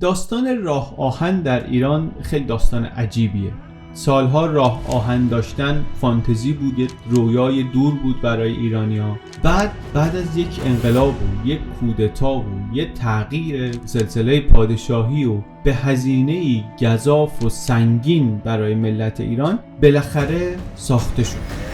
داستان راه آهن در ایران خیلی داستان عجیبیه. سالها راه آهن داشتن فانتزی بود، یک رویای دور بود برای ایرانی‌ها. بعد از یک انقلاب و یک کودتا و یک تغییر سلسله پادشاهی و به هزینه‌ای گزاف و سنگین برای ملت ایران بالاخره ساخته شد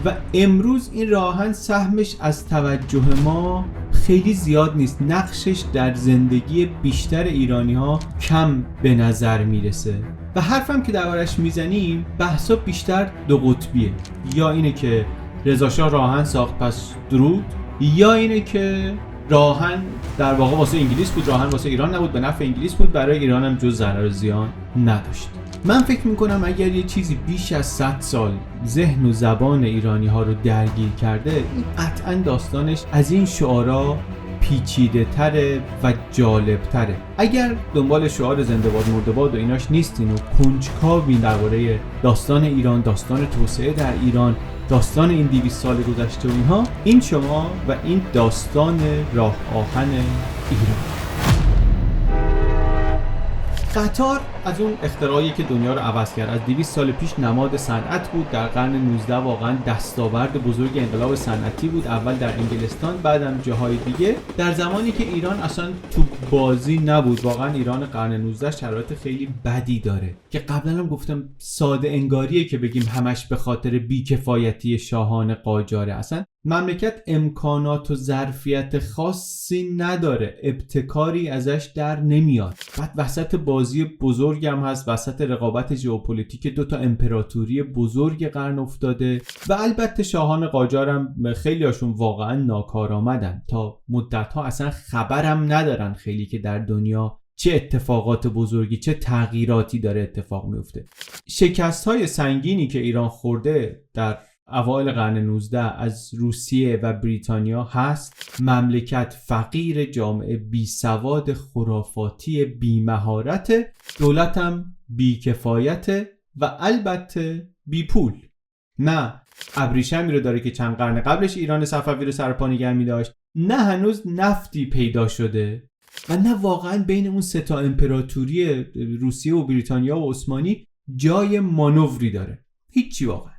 و امروز این راه آهن سهمش از توجه ما خیلی زیاد نیست. نقشش در زندگی بیشتر ایرانی‌ها کم به نظر میرسه و حرفم که دربارش میزنیم بحثا بیشتر دو قطبیه. یا اینه که رضا شاه راه آهن ساخت پس درود، یا اینه که راه آهن در واقع واسه انگلیس بود، راه آهن واسه ایران نبود، به نفع انگلیس بود، برای ایران هم جز ضرر و زیان نداشت. من فکر میکنم اگر یه چیزی بیش از 100 سال ذهن و زبان ایرانی ها رو درگیر کرده، این قطعا داستانش از این شعارا پیچیده تره و جالب تره. اگر دنبال شعار زنده باد مرده باد و ایناش نیستین و کنجکاوین درباره داستان ایران، داستان توسعه در ایران، داستان این 200 سال گذشته و اینها، این شما و این داستان راه آهن ایران. قطار از اون اختراعی که دنیا رو عوض کرد. از 200 سال پیش نماد صنعت بود. در قرن 19 واقعا دستاورد بزرگ انقلاب صنعتی بود، اول در انگلستان، بعدم جاهای دیگه. در زمانی که ایران اصلا تو بازی نبود. واقعا ایران قرن 19 شرایط خیلی بدی داره که قبلا هم گفتم ساده انگاریه که بگیم همش به خاطر بیکفایتی شاهان قاجاره. اصلا مملکت امکانات و ظرفیت خاصی نداره، ابتکاری ازش در نمیاد. بعد وسط بازی بزرگ هم هست، وسط رقابت ژئوپلیتیک دوتا امپراتوری بزرگ قرن افتاده و البته شاهان قاجار هم خیلی هاشون واقعا ناکارآمدن. تا مدتها اصلا خبرم ندارن خیلی که در دنیا چه اتفاقات بزرگی، چه تغییراتی داره اتفاق میفته. شکست‌های سنگینی که ایران خورده در اوایل قرن 19 از روسیه و بریتانیا هست. مملکت فقیر، جامعه بی سواد، خرافاتی، بی مهارت، دولت هم بی کفایت و البته بی پول. نه ابریشمی رو داره که چند قرن قبلش ایران صفوی رو سر پا نگه می داشت، نه هنوز نفتی پیدا شده و نه واقعا بین اون سه تا امپراتوری روسیه و بریتانیا و عثمانی جای مانوری داره. هیچی واقعا.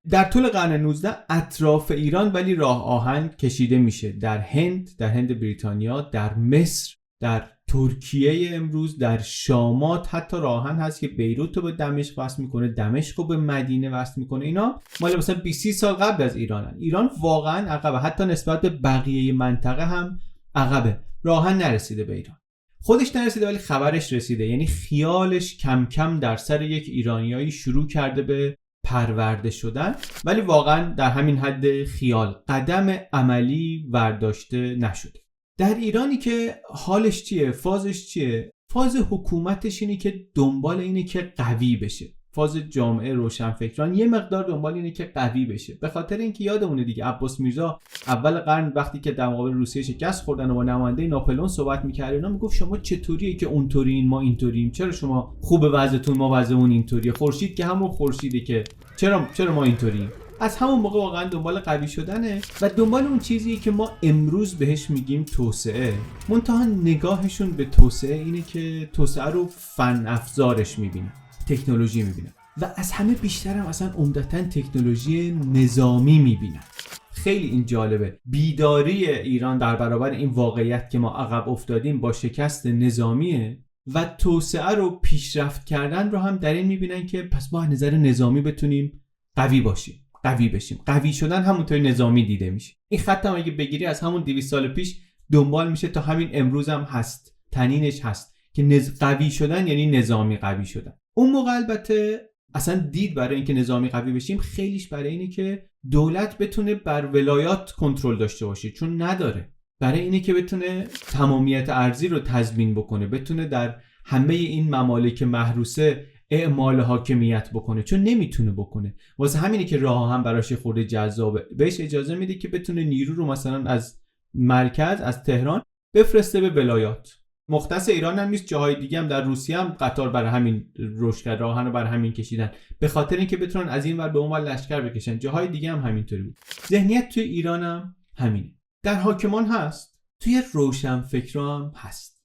در طول قرن 19 اطراف ایران ولی راه آهن کشیده میشه. در هند بریتانیا، در مصر، در ترکیه امروز، در شامات حتی راه آهن هست که بیروت رو به دمشق وصل میکنه، دمشق رو به مدینه وصل میکنه. اینا مال مثلا 20 سال قبل از ایرانن. ایران واقعا عقبه، حتی نسبت به بقیه منطقه هم عقبه. راه آهن نرسیده به ایران. خودش نرسیده ولی خبرش رسیده. یعنی خیالش کم کم در سر یک ایرانیایی شروع کرده به پرورده شدن، ولی واقعا در همین حد خیال، قدم عملی ورداشته نشده. در ایرانی که حالش چیه؟ فازش چیه؟ فاز حکومتش اینه که دنبال اینه که قوی بشه. فاز جامعه روشنفکران یه مقدار دنبال اینه که قوی بشه، به خاطر اینکه یادمونه دیگه عباس میرزا اول قرن وقتی که در مقابل روسیه شکست خوردن و با نماینده ناپلئون صحبت می‌کرد، اونا میگفت شما چطوریه که اونطورین ما اینطوریم؟ چرا شما خوب وضعتون ما وضعمون اینطوریه؟ خورشید که همون خورشیده که چرا ما اینطوریم؟ از همون موقع واقعا دنبال قوی شدنه و دنبال اون چیزی که ما امروز بهش میگیم توسعه. منتها نگاهشون به توسعه اینه که توسعه رو فن افزارش میبینن، تکنولوژی میبینن و از همه بیشتر هم اصلا عمدتاً تکنولوژی نظامی میبینن. خیلی این جالبه. بیداری ایران در برابر این واقعیت که ما عقب افتادیم با شکست نظامیه و توسعه رو پیشرفت کردن رو هم در این میبینن که پس ما از نظر نظامی بتونیم قوی باشیم، قوی بشیم. قوی شدن همونطوری نظامی دیده میشه. این خط هم اگه بگیری از همون 200 سال پیش دنبال میشه تا همین امروز هم هست، تنینش هست که قوی شدن یعنی نظامی قوی شدن. اون موقع البته اصلا دید برای اینکه نظامی قوی بشیم خیلیش برای اینه که دولت بتونه بر ولایات کنترل داشته باشه، چون نداره. برای اینه که بتونه تمامیت ارضی رو تضمین بکنه، بتونه در همه این ممالک محروسه اعمال حاکمیت بکنه، چون نمیتونه بکنه. واسه همینه که راه هم براش خورده جذابه. بهش اجازه میده که بتونه نیرو رو مثلا از مرکز، از تهران بفرسته به ولایات. مختص ایران هم نیست، جاهای دیگه هم در روسیه هم قطار برای همین رشد کرد، راهن رو برای همین کشیدن، به خاطر اینکه بتونن از این ور به اون ور لشکر بکشن. جاهای دیگه هم همینطوری بود. ذهنیت توی ایران هم همینه. در حاکمان هست، توی روشنفکران هم هست.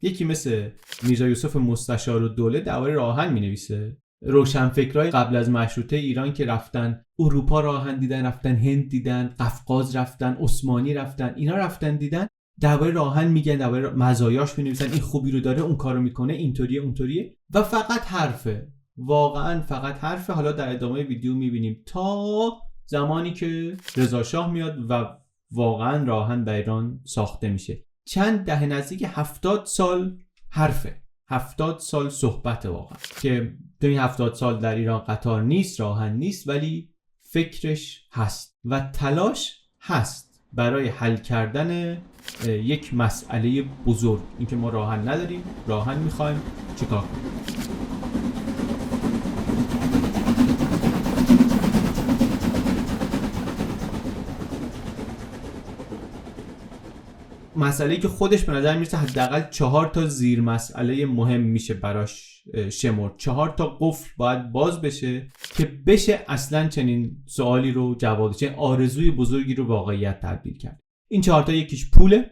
یکی مثل میرزا یوسف مستشارالدوله درباره راه آهن می‌نویسه. روشنفکرای قبل از مشروطه ایران که رفتن اروپا راه آهن دیدن، رفتن هند دیدن، قفقاز رفتن، عثمانی رفتن، اینا رفتن دیدن، درباره راه آهن میگن، درباره مزایاش می‌نویسن، این خوبی رو داره، اون کارو میکنه، اینطوریه اونطوریه و فقط حرفه. واقعا فقط حرفه. حالا در ادامه ویدیو می‌بینیم تا زمانی که رضا شاه میاد و واقعا راه آهن در ایران ساخته میشه. چند دهه، نزدیک 70 سال حرفه، 70 سال صحبت واقعا که تو این 70 سال در ایران قطار نیست، راه آهن نیست، ولی فکرش هست و تلاش هست برای حل کردن یک مسئله بزرگ. اینکه ما راه آهن نداریم، راه آهن میخوایم، چیکار کنیم؟ مسئله‌ای که خودش به نظر میرسه حداقل 4 تا زیر مسئله مهم میشه براش شمرد. 4 تا قفل باید باز بشه که بشه اصلا چنین سوالی رو جواب، چنین آرزوی بزرگی رو واقعیت تبدیل کرد. این 4 تا یکیش پوله،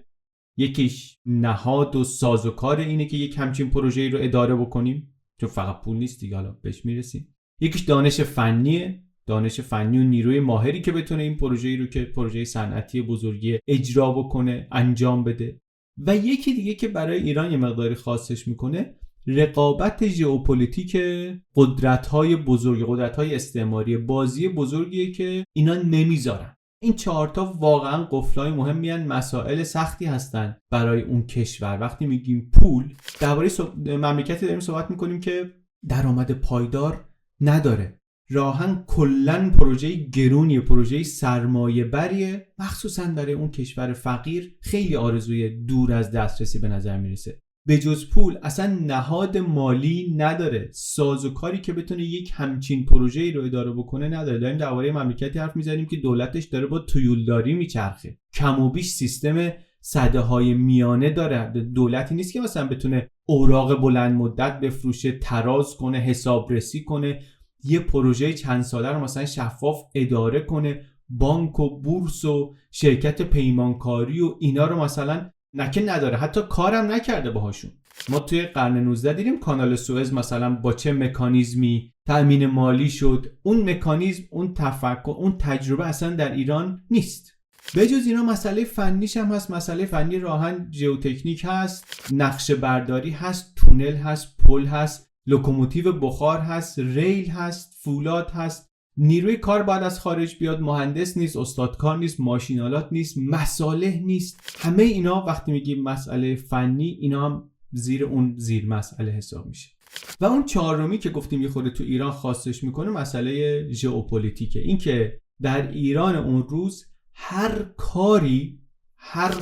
یکیش نهاد و سازوکار اینه که یک همچین پروژه‌ای رو اداره بکنیم، چون فقط پول نیست دیگه، حالا بهش میرسیم. یکیش دانش فنیه، دانش فنی و نیروی ماهری که بتونه این پروژه‌ای رو که پروژه صنعتی بزرگی اجرا بکنه، انجام بده. و یکی دیگه که برای ایران یه مقداری خاصش میکنه، رقابت ژئوپلیتیک قدرت‌های بزرگ، قدرت‌های استعماری، بازی بزرگیه که اینا نمیذارن. این 4 تا واقعا قفلای مهمی ان، مسائل سختی هستن برای اون کشور. وقتی میگیم پول، درباره مملکتی داریم صحبت میکنیم که درآمد پایدار نداره. راه آهن کلن پروژه گرونیه، پروژه سرمایه بریه، مخصوصا برای اون کشور فقیر خیلی آرزوی دور از دسترسی به نظر میرسه. به جز پول اصلا نهاد مالی نداره، سازوکاری که بتونه یک همچین پروژه‌ای رو اداره بکنه نداره. داریم درباره مملکتی حرف میزنیم که دولتش داره با تویولداری میچرخه، کم و بیش سیستم سده‌های میانه داره. دولتی نیست که مثلا بتونه اوراق بلند مدت بفروشه، تراز کنه، حسابرسی کنه، یه پروژه چند ساله رو مثلا شفاف اداره کنه، بانک و بورس و شرکت پیمانکاری و اینا رو مثلا نداره، حتی کارم نکرده باهاشون. ما توی قرن 19 دیدیم کانال سوئز مثلا با چه مکانیزمی تأمین مالی شد. اون مکانیزم، اون تفکر، اون تجربه اصلا در ایران نیست. به جز اینا مسئله فنیش هم هست، مسئله فنی راه آهن ژئوتکنیک هست، نقشه برداری هست، تونل هست، پل هست، لوکوموتیو بخار هست، ریل هست، فولاد هست. نیروی کار باید از خارج بیاد، مهندس نیست، استادکار نیست، ماشینالات نیست، مصالح نیست. همه اینا وقتی میگیم مسئله فنی، اینا هم زیر اون زیر مسئله حساب میشه. و اون چهارمی که گفتیم یه خورده تو ایران خاصش میکنه مسئله ژئوپلیتیکه. این که در ایران اون روز هر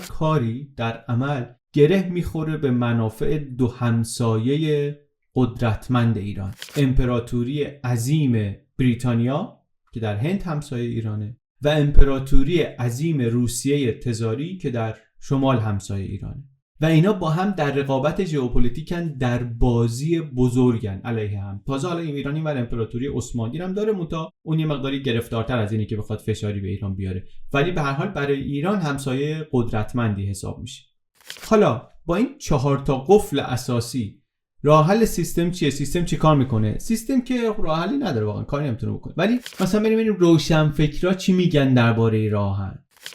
کاری در عمل گره میخوره به منافع دو همسایه قدرتمند ایران، امپراتوری عظیم بریتانیا که در هند همسایه ایرانه و امپراتوری عظیم روسیه تزاری که در شمال همسایه ایرانه. و اینا با هم در رقابت ژئوپلیتیکن، در بازی بزرگن علیه هم. تازه حالا ایران اینور امپراتوری عثمانی هم داره، منتها اون یه مقداری گرفتارتر از اینه که بخواد فشاری به ایران بیاره، ولی به هر حال برای ایران همسایه قدرتمندی حساب میشه. حالا با این 4 تا قفل اساسی راه حل سیستم چیه؟ سیستم چی کار میکنه؟ سیستم که راه حلی نداره، واقعا کاری نمیتونه بکنه. ولی مثلا ببینیم روشنفکرا چی میگن درباره راه حل.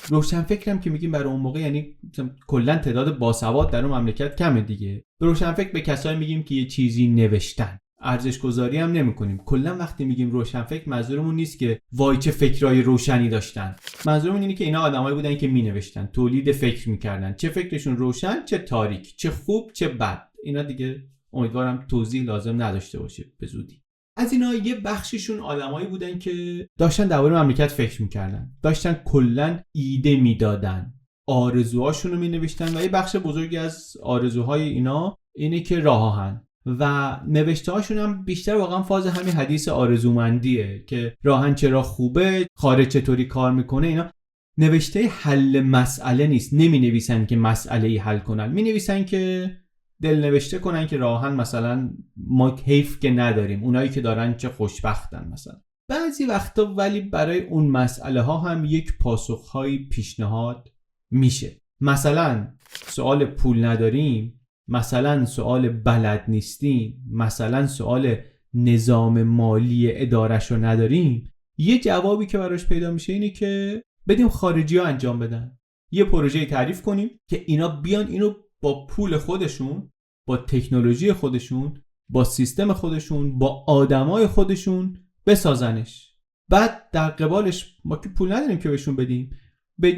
روشنفکرم که میگیم برای اون موقع یعنی کلا تعداد باسواد در اون مملکت کمه دیگه. به روشنفکر به کسایی میگیم که یه چیزی نوشتن، ارزش گذاری هم نمیکنیم. کلا وقتی میگیم روشنفکر منظورمون نیست که وای چه فکرای روشنی داشتن، منظورمون اینه که اینا آدمایی بودن که مینوشتن، تولید فکر میکردن، چه فکرشون روشن چه تاریک، چه خوب چه بد. اینا دیگه امیدوارم توضیح لازم نداشته باشه به زودی. از اینا یه بخششون آدمایی بودن که داشتن درباره مملکت فکر میکردن، داشتن کلا ایده میدادن، آرزوهاشون رو مینوشتن و یه بخش بزرگی از آرزوهای اینا اینه که راه آهن و نوشته هاشون هم بیشتر واقعا فاز همین حدیث آرزومندیه که راه آهن چرا خوبه، خارج چطوری کار میکنه. اینا نوشته حل مسئله نیست، نمی نویسن که مسئله‌ای حل کنن، می نویسن که دل نوشته کنن که راه آهن مثلا ما حیف که نداریم، اونایی که دارن چه خوشبختن مثلا. بعضی وقتا ولی برای اون مسئله ها هم یک پاسخهایی پیشنهاد میشه. مثلا سوال پول نداریم، مثلا سوال بلد نیستیم، مثلا سوال نظام مالی ادارش رو نداریم، یه جوابی که براش پیدا میشه اینه که بدیم خارجی ها انجام بدن. یه پروژه تعریف کنیم که اینا بیان اینو با پول خودشون، با تکنولوژی خودشون، با سیستم خودشون، با آدمای خودشون بسازنش. بعد در قبالش ما که پول نداریم که بهشون بدیم،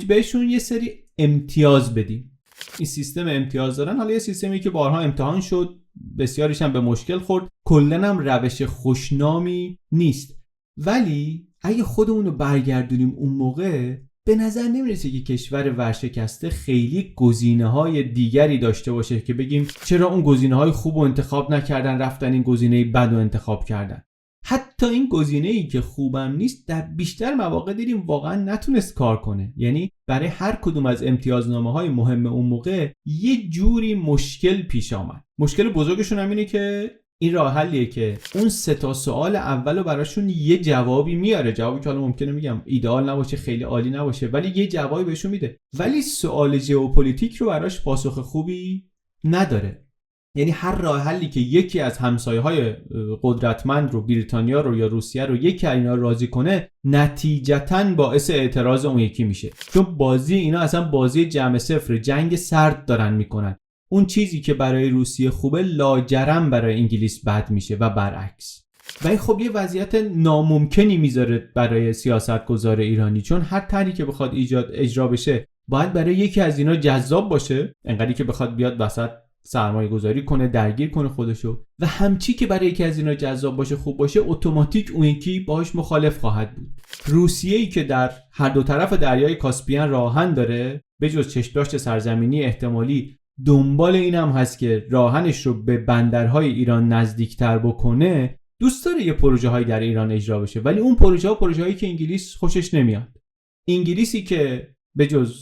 بهشون یه سری امتیاز بدیم. این سیستم امتیاز دارن. حالا یه سیستمی که بارها امتحان شد، بسیاریش هم به مشکل خورد، کلاً هم روش خوشنامی نیست. ولی اگه خودمون رو برگردونیم اون موقع، به نظر نمیرسه که کشور ورشکسته خیلی گزینه‌های دیگری داشته باشه که بگیم چرا اون گزینه‌های خوب رو انتخاب نکردن، رفتن این گزینه بد رو انتخاب کردن. حتی این گزینه‌ای که خوبم نیست در بیشتر مواقع دیدیم واقعا نتونست کار کنه. یعنی برای هر کدوم از امتیازنامه‌های مهم اون موقع یه جوری مشکل پیش آمد. مشکل بزرگشون هم اینه که این راه حلیه که اون 3 سوال اولو براشون یه جوابی میاره، جوابی که حالا ممکنه میگم ایدئال نباشه، خیلی عالی نباشه، ولی یه جوابی بهشون میده. ولی سوال ژئوپلیتیک رو براش پاسخ خوبی نداره. یعنی هر راه حلی که یکی از همسایه‌های قدرتمند رو، بریتانیا رو یا روسیه رو، یکی از اینا راضی کنه، نتیجتاً باعث اعتراض اون یکی میشه. چون بازی اینا اصلا بازی جمع صفر، جنگ سرد دارن میکنن. اون چیزی که برای روسیه خوبه لاجرم برای انگلیس بد میشه و برعکس. و این خب یه وضعیت ناممکنی میذاره برای سیاستگزار ایرانی، چون هر طرحی که بخواد اجرا بشه باید برای یکی از اینا جذاب باشه، انقدری که بخواد بیاد وسط سرمایه گذاری کنه، درگیر کنه خودشو، و همچی که برای یکی از اینا جذاب باشه، خوب باشه، اتوماتیک اون یکی باهاش مخالف خواهد بود. روسیه‌ای که در هر دو طرف دریای کاسپیان راهن داره، به جز چشم‌داشت سرزمینی احتمالی دنبال این هم هست که راهنش رو به بندرهای ایران نزدیکتر بکنه، دوست داره یه پروژه های در ایران اجرا بشه. ولی اون پروژه هایی که انگلیس خوشش نمیاد. انگلیسی که به جز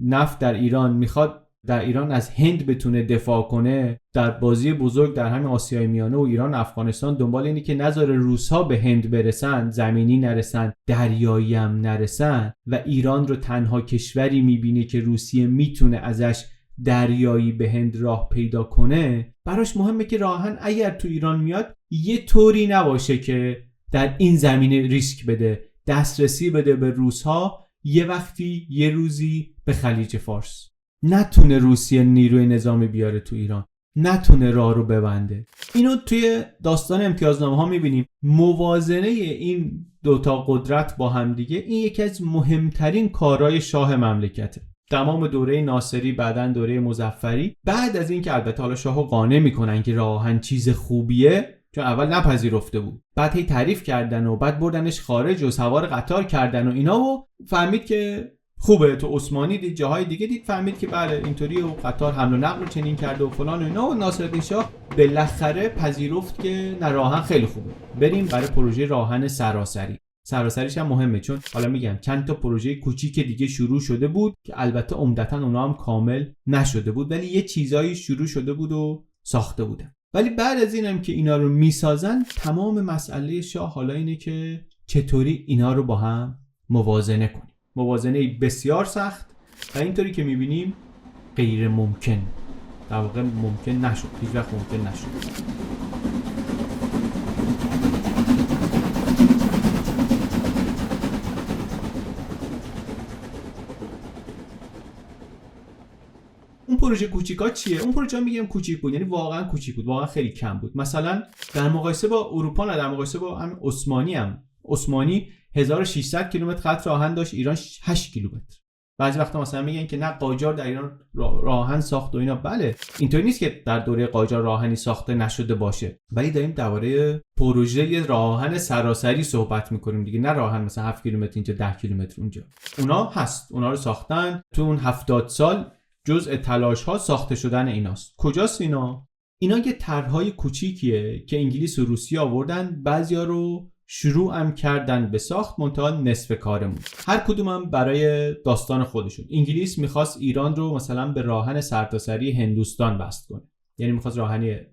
نفت در ایران میخواد در ایران از هند بتونه دفاع کنه، در بازی بزرگ در همین آسیای میانه و ایران افغانستان دنبال اینه که نذاره روس‌ها به هند برسن، زمینی نرسن، دریایی هم نرسن، و ایران رو تنها کشوری میبینه که روسیه میتونه ازش دریایی به هند راه پیدا کنه. براش مهمه که راهن اگر تو ایران میاد یه طوری نباشه که در این زمینه ریسک بده، دسترسی بده به روس‌ها، یه وقتی یه روزی به خلیج فارس. نتونه روسیه نیروی نظامی بیاره تو ایران، نتونه راه رو ببنده. اینو توی داستان امتیازنامه ها میبینیم. موازنه این دوتا قدرت با هم دیگه، این یکی از مهمترین کارهای شاه مملکته. تمام دوره ناصری، بعدن دوره مظفری، بعد از این که البته حالا شاهو قانع میکنن که راه آهن چیز خوبیه، چون اول نپذیرفته بود، بعد هی تعریف کردن و بعد بردنش خارج و سوار قطار کردن و اینا، و فهمید که خوبه. تو عثمانی دید، جاهای دیگه دید، فهمید که بله اینطوری، و قطار حمل و نقل رو چنین کرده و فلان و اینا، و ناصرالدین شاه بالاخره پذیرفت که نه، راهن خیلی خوبه، بریم برای پروژه راهن سراسری. سراسریش هم مهمه، چون حالا میگم چند تا پروژه کوچیک دیگه شروع شده بود که البته عمدتاً اونا هم کامل نشده بود، ولی یه چیزایی شروع شده بود و ساخته بودن. ولی بعد از اینم که اینا رو میسازن، تمام مسئله شاه حالا اینه که چطوری اینا رو با هم موازنه کنیم. موازنه بسیار سخت و اینطوری که میبینیم غیر ممکن، در واقع ممکن نشد، هیچ وقت ممکن نشد. اون پروژه کوچیکا چیه؟ اون پروژه میگم کوچیک بود، یعنی واقعا کوچیک بود، واقعا خیلی کم بود. مثلا در مقایسه با اروپا، نه در مقایسه با هم عثمانی 1600 کیلومتر خط راهن داشت، ایران 8 کیلومتر. بعضی وقتا مثلا میگن که نه قاجار در ایران راهن ساخت و اینا. بله، اینطوری نیست که در دوره قاجار راهنی ساخته نشده باشه، ولی داریم درباره پروژه راهن سراسری صحبت میکنیم دیگه، نه راهن مثلا 7 کیلومتر اینجا 10 کیلومتر اونجا. اونا هست، اونا رو ساختن تو اون 70 سال، جزء تلاش ها ساخته شدن ایناست. کجاست اینا یه طرح‌های کوچیکیه که انگلیس و روسیه آوردن، بعضیا رو شروع هم کردن به ساخت، منتها نصف کارمون، هر کدوم هم برای داستان خودشون. انگلیس میخواست ایران رو مثلا به راهن سرتاسری هندوستان وصل کنه، یعنی میخواست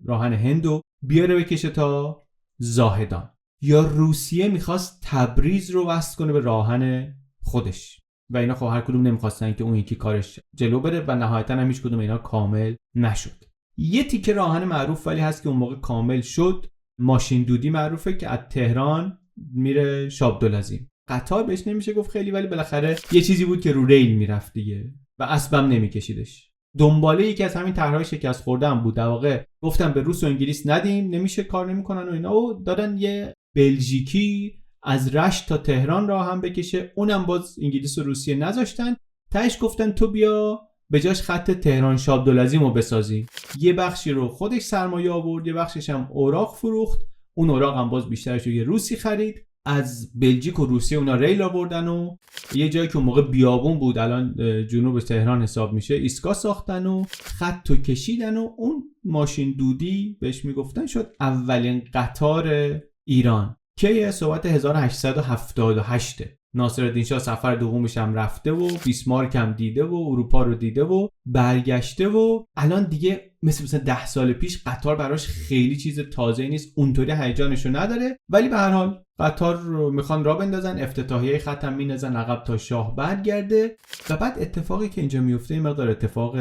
راهن هندو بیاره بکشه تا زاهدان. یا روسیه میخواست تبریز رو وصل کنه به راهن خودش، و اینا خب هر کدوم نمیخواستن که اون یکی کارش جلو بره، و نهایتا هم هیچ کدوم اینا کامل نشد. یه تیکه راهن معروف ولی هست که اون موقع کامل شد، ماشین دودی معروفه که از تهران میره شابدالعظیم. قطار بهش نمیشه گفت خیلی، ولی بالاخره یه چیزی بود که رو ریل میرفت دیگه و اسبم نمیکشیدش. دنباله یکی از همین طرحهای شکست خورده هم بود. در واقع گفتن به روس و انگلیس ندیم، نمیشه، کار نمیکنن و اینا، و دادن یه بلژیکی از رشت تا تهران راه هم بکشه. اونم باز انگلیس و روسیه نذاشتن، تهش گفتن تو بیا به جاش خط تهران شابدالعظیم رو بسازی. یه بخشی رو خودش سرمایه آورد، یه بخشش هم اوراق فروخت. اون اوراق هم باز بیشترش رو یه روسی خرید. از بلژیک و روسیه اونا ریل آوردن و یه جایی که اون موقع بیابون بود، الان جنوب تهران حساب میشه، ایستگاه ساختن و خط رو کشیدن و اون ماشین دودی بهش میگفتن شد اولین قطار ایران که صحبت 1878. ناصرالدین شاه سفر دومش هم رفته و بیسمارک هم دیده و اروپا رو دیده و برگشته و الان دیگه مثلا 10 سال پیش قطار براش خیلی چیز تازه‌ای نیست، اونطوری هیجانشو نداره، ولی به هر حال قطار رو میخوان راه بندازن، افتتاحیه خط هم میندازن عقب تا شاه برگرده. و بعد اتفاقی که اینجا میفته این مقدار اتفاق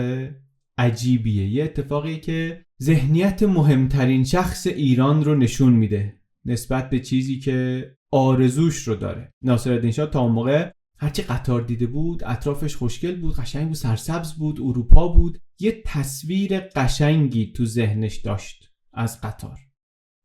عجیبیه، یه اتفاقی که ذهنیت مهمترین شخص ایران رو نشون میده نسبت به چیزی که آرزوش رو داره. ناصرالدین شاه تا اون موقع هرچی قطار دیده بود اطرافش خوشگل بود، قشنگ بود، سرسبز بود، اروپا بود، یه تصویر قشنگی تو ذهنش داشت از قطار.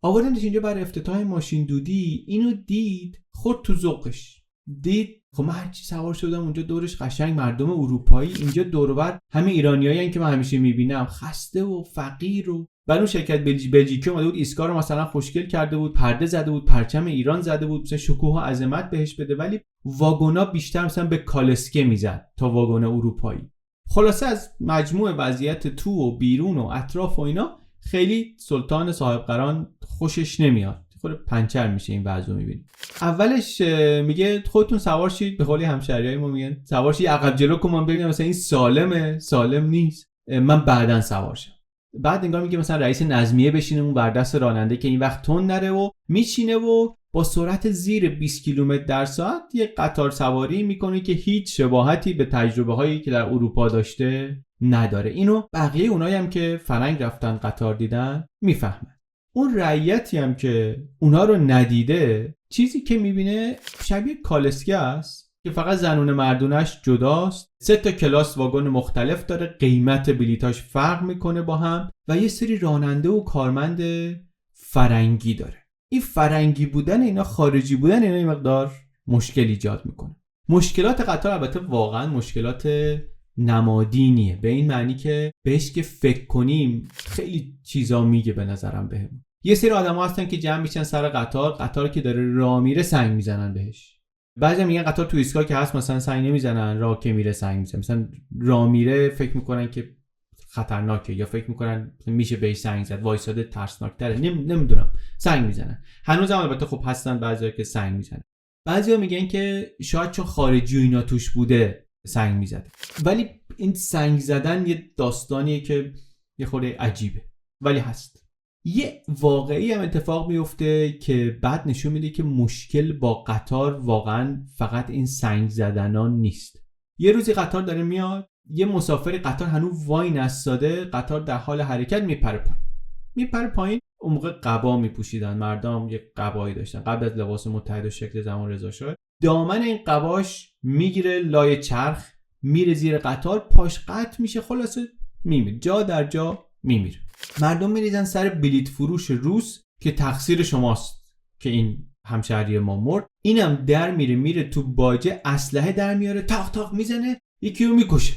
آوردنش اینجا برای افتتاح ماشین دودی، اینو دید خورد تو ذوقش، دید خب من هرچی سوار شدم اونجا دورش قشنگ مردم اروپایی، اینجا دور و بر همه ایرانیایی که من همیشه میبینم، خسته و فقیر. و بعد اون شرکت بلژیکی اومده بود ایستگاه رو مثلا خوشگل کرده بود، پرده زده بود، پرچم ایران زده بود، مثلا شکوه و عظمت بهش بده، ولی واگونا بیشتر مثلا به کالسکه میزد تا واگن اروپایی. خلاصه از مجموع وضعیت تو و بیرون و اطراف و اینا خیلی سلطان صاحب قران خوشش نمیاد، خود پنچر میشه این وضع رو میبینید. اولش میگه خودتون سوار شید، به قول همشهریای ما میگن سوار شید عقب جلو کن من ببینم مثلا این سالم نیست، من بعدن سوار شم. بعد انگار میگه مثلا رئیس نظمیه بشینه اون بر دست راننده که این وقت تون نره و میشینه و با سرعت زیر 20 کیلومتر در ساعت یه قطار سواری میکنه که هیچ شباهتی به تجربه هایی که در اروپا داشته نداره. اینو بقیه اونایی هم که فرنگ رفتن قطار دیدن میفهمن. اون رعیتی هم که اونا رو ندیده چیزی که میبینه شبیه کالسکه است که فقط زنون مردونش جداست، 3 تا کلاس واگن مختلف داره، قیمت بلیتاش فرق میکنه با هم و یه سری راننده و کارمند فرنگی داره. این فرنگی بودن اینا، خارجی بودن اینا این مقدار مشکل ایجاد میکنه. مشکلات قطار البته واقعا مشکلات نمادینیه، به این معنی که بهش که فکر کنیم خیلی چیزا میگه به نظرم بهمون. یه سری آدم‌ها هستن که جمع میشن سر قطار که داره راه میره سنگ میزنن بهش. بعضی میگن قطار تو ایستگاه که هست مثلا سنگ نمیزنن، راه که میره سنگ میزنن. مثلا راه میره فکر میکنن که خطرناکه یا فکر میکنن میشه بهش سنگ زد، وایساده ترسناکتره، نمیدونم، سنگ میزنن. هنوزم البته خب هستن بعضیا که سنگ میزنن. بعضیا میگن که شاید چون خارجی و اینا توش بوده سنگ میزده، ولی این سنگ زدن یه داستانیه که یه خورده عجیبه ولی هست. یه واقعی هم اتفاق میفته که بعد نشون میده که مشکل با قطار واقعا فقط این سنگ زدنان نیست. یه روزی قطار داره میاد، یه مسافر قطار هنوز وای نستاده، قطار در حال حرکت میپره پایین. اون موقع قبا میپوشیدن مردم، یه قبایی داشتن قبل از لباس متحد و شکل زمان رضا شاه. دامن این قباش میگیره لای چرخ، میره زیر قطار، پاش قطع میشه، خلاصه میمیره، جا در جا میمیره. مردم میریزن سر بلیت فروش روس که تقصیر شماست که این همشهری ما مرد. اینم در میره تو باجه، اسلحه در میاره، تاق تاق میزنه، یکی رو میکشه.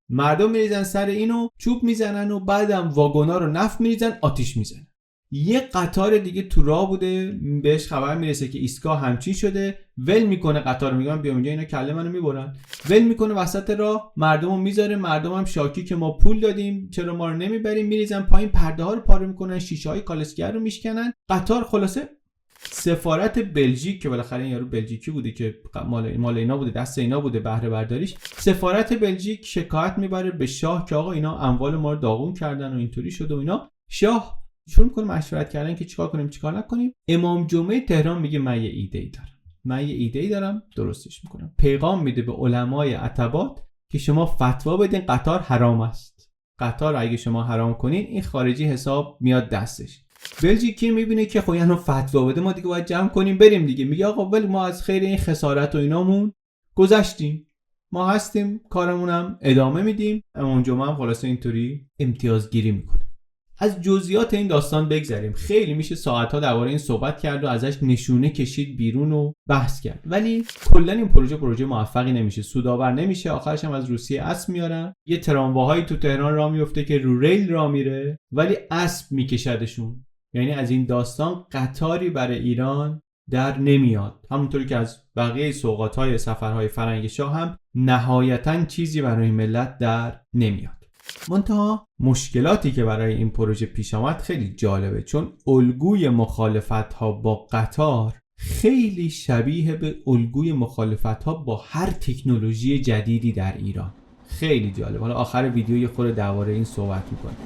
مردم میریزن سر اینو، چوب میزنن و بعدم واگونا رو نفت میریزن، آتیش میزنن. یه قطار دیگه تو راه بوده، بهش خبر میرسه که ایستگاه همچین شده، ول میکنه قطار، میگن بیا اینجا، اینا کله منو میبرن، ول میکنه وسط راه، مردمو میذاره. مردم هم شاکی که ما پول دادیم چرا ما رو نمیبریم، میریزن پایین، پرده ها رو پاره میکنن، شیشه های کالسکه رو میشکنن. قطار خلاصه سفارت بلژیک که بالاخره این یارو بلژیکی بوده که مال اینا بوده، دست اینا بوده بهره برداریش، سفارت بلژیک شکایت میبره به شاه که آقا اینا اموال ما رو داغون کردن و اینطوری شده و اینا. شاه شروع میکنه مشورت کردن که چیکار کنیم چیکار نکنیم. امام جمعه تهران میگه من یه ایده‌ای دارم درستش میکنم. پیغام میده به علمای عتبات که شما فتوا بدین قطار حرام است. قطار اگه شما حرام کنین این خارجی حساب میاد دستش. بلژیکی میبینه که خب یعنی فتوا بده، ما دیگه باید جمع کنیم بریم دیگه. میگه آقا ولی ما از خیر این خسارت و اینامون گذشتیم، ما هستیم کارمونم ادامه میدیم. اون جمعه هم خلاصه اینطوری امتیازگیری میکنه. از جزئیات این داستان بگذریم، خیلی میشه ساعت‌ها درباره این صحبت کرد و ازش نشونه کشید بیرون و بحث کرد، ولی کلا این پروژه موفقی نمیشه، سودآور نمیشه. آخرش هم از روسیه اسب میارن، یه ترامواهایی تو تهران راه میفته که رو ریل راه میره ولی اسب میکشدشون. یعنی از این داستان قطاری برای ایران در نمیاد، همونطوری که از بقیه سوغات‌های سفرهای فرنگ شاه هم نهایتاً چیزی برای ملت در نمیاد. منتها مشکلاتی که برای این پروژه پیش آمد خیلی جالبه، چون الگوی مخالفت‌ها با قطار خیلی شبیه به الگوی مخالفت‌ها با هر تکنولوژی جدیدی در ایران. خیلی جالب. حالا آخر ویدیو یه خورده درباره این صحبت می‌کنم.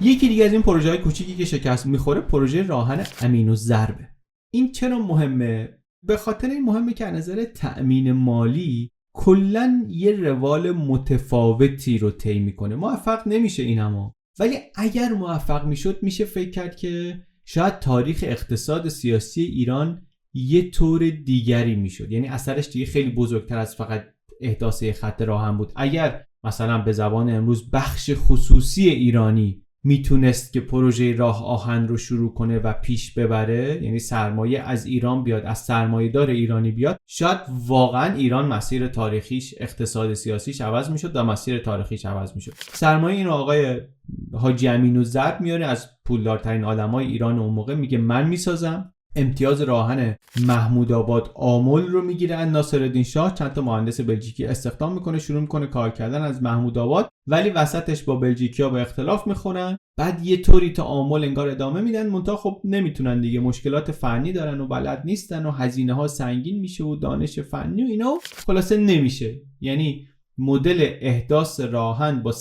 یکی دیگه از این پروژه‌های کوچیکی که شکست می‌خوره پروژه راهن امین‌الضربه. این چرا مهمه؟ به خاطر این مهمه که از نظر تأمین مالی کلاً یه روال متفاوتی رو طی می‌کنه. موفق نمیشه اینما، ولی اگر موفق میشد میشه فکر کرد که شاید تاریخ اقتصاد سیاسی ایران یه طور دیگری میشد. یعنی اثرش دیگه خیلی بزرگتر از فقط احداث خط راهن بود. اگر مثلا به زبان امروز بخش خصوصی ایرانی میتونست که پروژه راه آهن رو شروع کنه و پیش ببره، یعنی سرمایه از ایران بیاد، از سرمایه‌دار ایرانی بیاد، شاید واقعا ایران مسیر تاریخیش، اقتصاد سیاسیش عوض میشد و مسیر تاریخیش عوض میشد. سرمایه این آقای حاجی امین‌الضرب میاره، از پولدارترین آدمای ایران اون موقع، میگه من میسازم. امتیاز راهن محمود آباد آمل رو میگیره از ناصرالدین شاه، چند تا مهندس بلژیکی استخدام میکنه، شروع میکنه کار کردن از محمود آباد، ولی وسطش با بلژیکیا به اختلاف میخورن. بعد یه طوری تا آمل انگار ادامه میدن، منتها خب نمیتونن دیگه، مشکلات فنی دارن و بلد نیستن و هزینه ها سنگین میشه و دانش فنی و اینا، خلاصه نمیشه. یعنی مدل احداث راهن با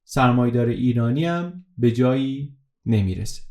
سرمایه‌دار ایرانی هم به جایی نمیرسه.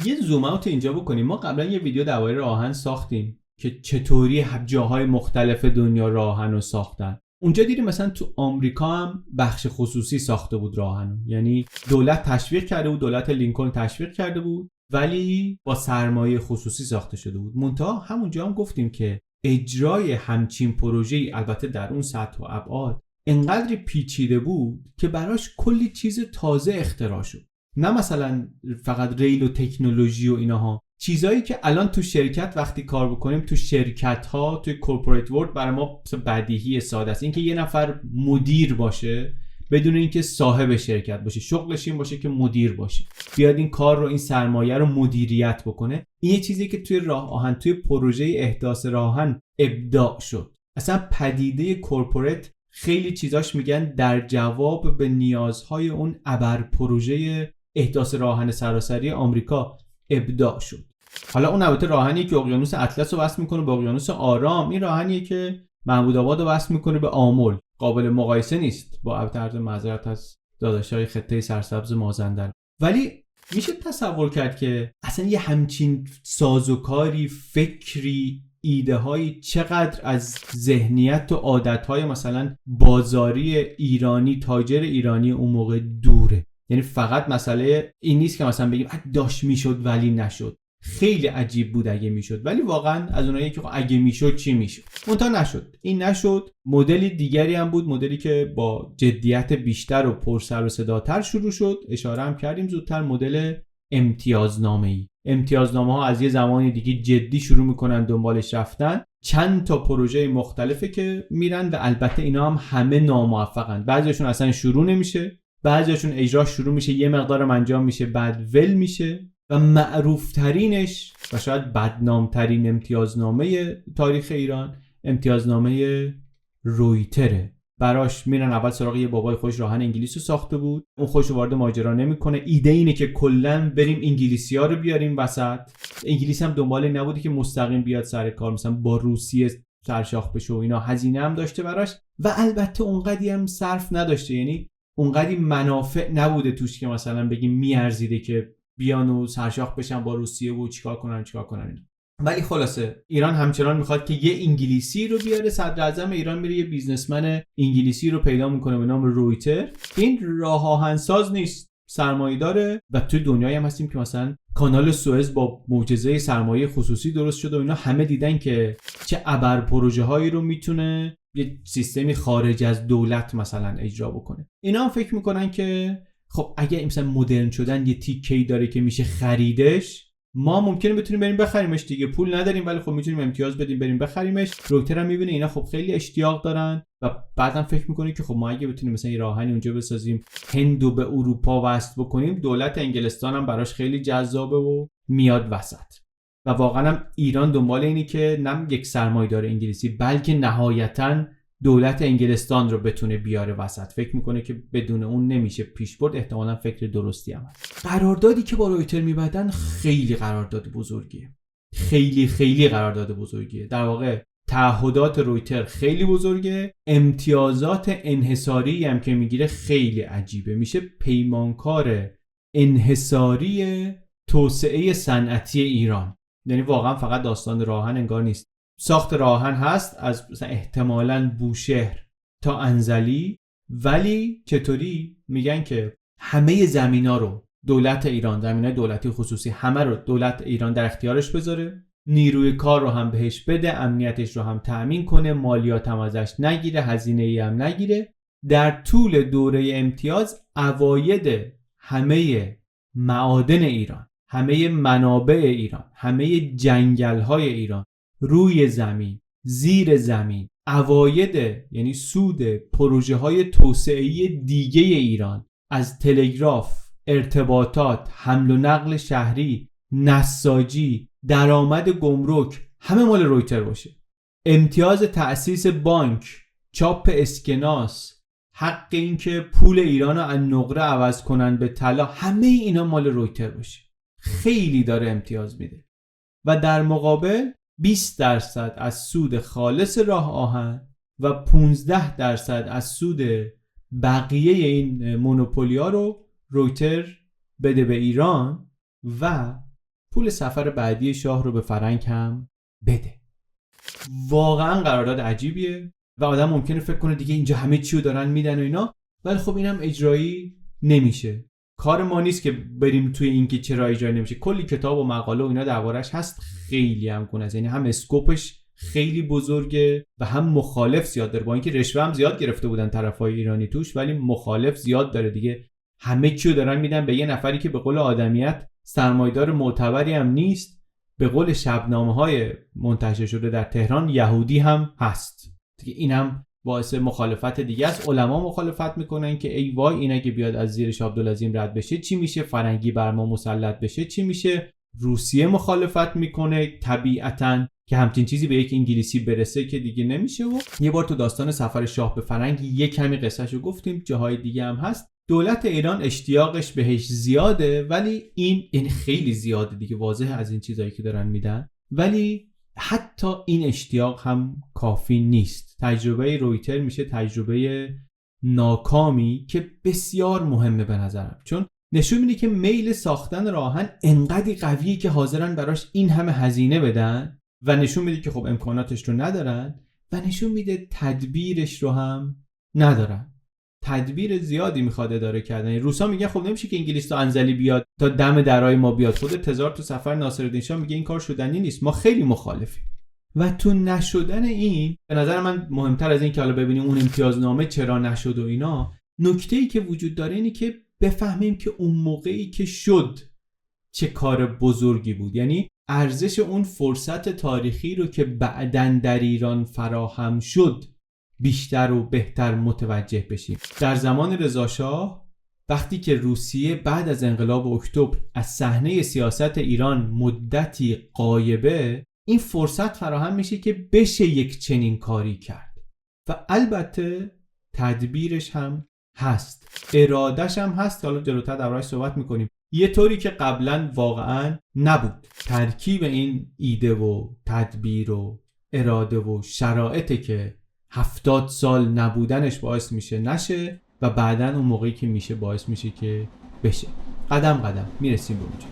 یه زوم اوت اینجا بکنیم. ما قبلا یه ویدیو درباره راهن ساختیم که چطوری جاهای مختلف دنیا راهن رو ساختن. اونجا دیدیم مثلا تو آمریکا هم بخش خصوصی ساخته بود راهن، یعنی دولت تشویق کرده بود، دولت لینکلن تشویق کرده بود، ولی با سرمایه خصوصی ساخته شده بود. منتها همونجا هم گفتیم که اجرای همچین پروژه‌ای، البته در اون سطح و ابعاد، انقدر پیچیده بود که براش کلی چیز تازه اختراع شد. نه مثلا فقط ریل و تکنولوژی و اینها، چیزایی که الان تو شرکت وقتی کار بکنیم، تو شرکت ها، تو کورپوریت ورلد برای ما بدیهی ساده است. اینکه یه نفر مدیر باشه بدون اینکه صاحب شرکت باشه، شغلش این باشه که مدیر باشه، بیاد این کار رو، این سرمایه رو مدیریت بکنه. این یه چیزی که توی راه آهن، توی پروژه احداث راهن ابداع شد. اصلا پدیده کورپوریت خیلی چیزاش میگن در جواب به نیازهای اون ابر پروژه احداث راهن سراسری آمریکا ابداع شد. حالا اون البته راهنی که اقیانوس اطلس رو وصل میکنه به اقیانوس آرام، این راهنیه که محمود آباد رو وصل میکنه به آمل، قابل مقایسه نیست با البته معذرت از داداشای خطه سرسبز مازندران. ولی میشه تصور کرد که اصلا یه همچین سازوکاری، فکری، ایده های چقدر از ذهنیت و عادت های مثلا بازاری ایرانی، تاجر ایرانی اون موقع دوره. یعنی فقط مسئله این نیست که مثلا بگیم داشت میشد ولی نشد. خیلی عجیب بود اگه میشد، ولی واقعا از اونایی که اگه میشد چی میشد، منتها نشد. این نشد. مدلی دیگری هم بود، مدلی که با جدیت بیشتر و پرسر و صداتر شروع شد. اشاره هم کردیم زودتر، مدل امتیازنامه‌ای. امتیازنامه ها از یه زمانی دیگه جدی شروع میکنن دنبالش رفتن. چند تا پروژه مختلفه که میرن و البته اینا هم همه ناموفقن. بعضیشون اصلا شروع نمیشه، بعضیشون اجرا شروع میشه، یه مقدارم انجام میشه، بعد ول میشه. و معروف ترینش و شاید بدنام ترین امتیازنامه تاریخ ایران، امتیازنامه رویتره. براش میرن اول سراغ یه بابای خوش راهن انگلیس رو ساخته بود، اون خوش وارد ماجرا نمیکنه. ایده اینه که کلا بریم انگلیسی‌ها رو بیاریم وسط. انگلیس هم دنبال نبوده که مستقیم بیاد سر کار، مثلا با روسیه سرشاخ بشه و اینا. هزینه هم داشته براش و البته اونقدی هم صرف نداشته، یعنی اونقدی منافع نبوده توش که مثلا بگیم میارزیده که بیان و سرشاخ بشن با روسیه و چیکار کنن اینا. ولی خلاصه ایران همچنان میخواد که یه انگلیسی رو بیاره. صدر اعظم ایران میره یه بیزنسمن انگلیسی رو پیدا میکنه به نام رویتر. این راه آهنساز نیست، سرمایه داره و توی دنیایی هم هستیم که مثلا کانال سوئز با معجزه سرمایه خصوصی درست شده و اینا همه دیدن که چه ابر پروژه هایی رو میتونه یه سیستمی خارج از دولت مثلا اجرا بکنه. اینا هم فکر میکنن که خب اگه مثلا مدرن شدن یه تیکه‌ای داره که میشه خریدش، ما ممکنه بتونیم بریم بخریمش دیگه، پول نداریم ولی خب میتونیم امتیاز بدیم بریم بخریمش. رویتر هم میبینه اینا خب خیلی اشتیاق دارن و بعدم فکر میکنه که خب ما اگه بتونیم مثلا یه راهنی اونجا بسازیم هندو به اروپا وصل بکنیم، دولت انگلستان هم براش خیلی جذابه و میاد وسط. و واقعا هم ایران دنبال اینی که نه یک سرمایه‌دار انگلیسی بلکه نهایتاً دولت انگلستان رو بتونه بیاره وسط. فکر میکنه که بدون اون نمیشه پیش برد. احتمالاً فکر درستی هم هست. قراردادی که با رویتر میبندن خیلی قرارداد بزرگیه، خیلی قرارداد بزرگیه. در واقع تعهدات رویتر خیلی بزرگه، امتیازات انحصاری هم که میگیره خیلی عجیبه. میشه پیمانکار انحصاری توسعه صنعتی ایران. یعنی واقعا فقط داستان راهن انگار نیست. ساخت راهن هست از مثلا احتمالاً بوشهر تا انزلی، ولی چطوری میگن که همه زمینا رو دولت ایران، زمینای دولتی خصوصی همه رو دولت ایران در اختیارش بذاره، نیروی کار رو هم بهش بده، امنیتش رو هم تأمین کنه، مالیات هم ازش نگیره، هزینه‌ای هم نگیره. در طول دوره امتیاز عواید همه معادن ایران، همه منابع ایران، همه جنگل‌های ایران، روی زمین، زیر زمین، عواید یعنی سود پروژه‌های توسعه‌ای دیگه ایران از تلگراف، ارتباطات، حمل و نقل شهری، نساجی، درآمد گمرک، همه مال رویتر باشه. امتیاز تأسیس بانک، چاپ اسکناس، حق این که پول ایران رو از نقره عوض کنن به طلا، همه اینا مال رویتر باشه. خیلی داره امتیاز میده. و در مقابل 20% از سود خالص راه آهن و 15% از سود بقیه این مونوپولیا رو رویتر بده به ایران و پول سفر بعدی شاه رو به فرنگ هم بده. واقعا قرارداد عجیبیه و آدم ممکنه فکر کنه دیگه اینجا همه چی رو دارن میدن و اینا، ولی خب اینم اجرایی نمیشه. کار ما نیست که بریم توی این که چرا اجرایی نمیشه. کلی کتاب و مقاله و اینا دربارش هست، خیلی هم گونه است. یعنی هم اسکوپش خیلی بزرگه و هم مخالف زیاد داره. با اینکه رشوه هم زیاد گرفته بودن طرفای ایرانی توش، ولی مخالف زیاد داره دیگه. همه چیو دارن میدن به یه نفری که به قول آدمیت سرمایه‌دار معتبری هم نیست. به قول شبنامه‌های منتشر شده در تهران یهودی هم هست دیگه. اینم باعث مخالفت دیگه است. علما مخالفت میکنن که ای وای این اگه بیاد از زیر شاه عبدالعظیم رد بشه چی میشه، فرنگی بر ما مسلط بشه چی میشه. روسیه مخالفت میکنه طبیعتاً که همچین چیزی به یک انگلیسی برسه که دیگه نمیشه. و یه بار تو داستان سفر شاه به فرنگ یک کمی قصهشو گفتیم، جاهای دیگه هم هست. دولت ایران اشتیاقش بهش زیاده، ولی این خیلی زیاده دیگه، واضحه از این چیزایی که دارن میدن، ولی حتی این اشتیاق هم کافی نیست. تجربه رویتر میشه تجربه ناکامی که بسیار مهمه به نظرم، چون نشون میده که میل ساختن راهن انقدر قویه که حاضرن براش این همه هزینه بدن و نشون میده که خب امکاناتش رو ندارن و نشون میده تدبیرش رو هم ندارن. تدبیر زیادی میخواد اداره کردن. روسا میگن خب نمیشه که انگلیس تا انزلی بیاد تا دم درای ما بیاد. خود تزار تو سفر ناصرالدین شاه میگه این کار شدنی نیست، ما خیلی مخالفیم. و تو نشدن این به نظر من مهمتر از این که حالا ببینیم اون امتیازنامه چرا نشد و اینا، نکته‌ای که وجود داره اینه که بفهمیم که اون موقعی که شد چه کار بزرگی بود. یعنی ارزش اون فرصت تاریخی رو که بعداً در ایران فراهم شد بیشتر و بهتر متوجه بشیم. در زمان رضاشاه وقتی که روسیه بعد از انقلاب اکتبر از صحنه سیاست ایران مدتی غایبه، این فرصت فراهم میشه که بشه یک چنین کاری کرد و البته تدبیرش هم هست، ارادش هم هست. حالا جلوتر دربارش صحبت میکنیم. یه طوری که قبلا واقعا نبود. ترکیب این ایده و تدبیر و اراده و شرایطی که 70 سال نبودنش باعث میشه نشه و بعدن اون موقعی که میشه باعث میشه که بشه. قدم قدم میرسیم به اونجا.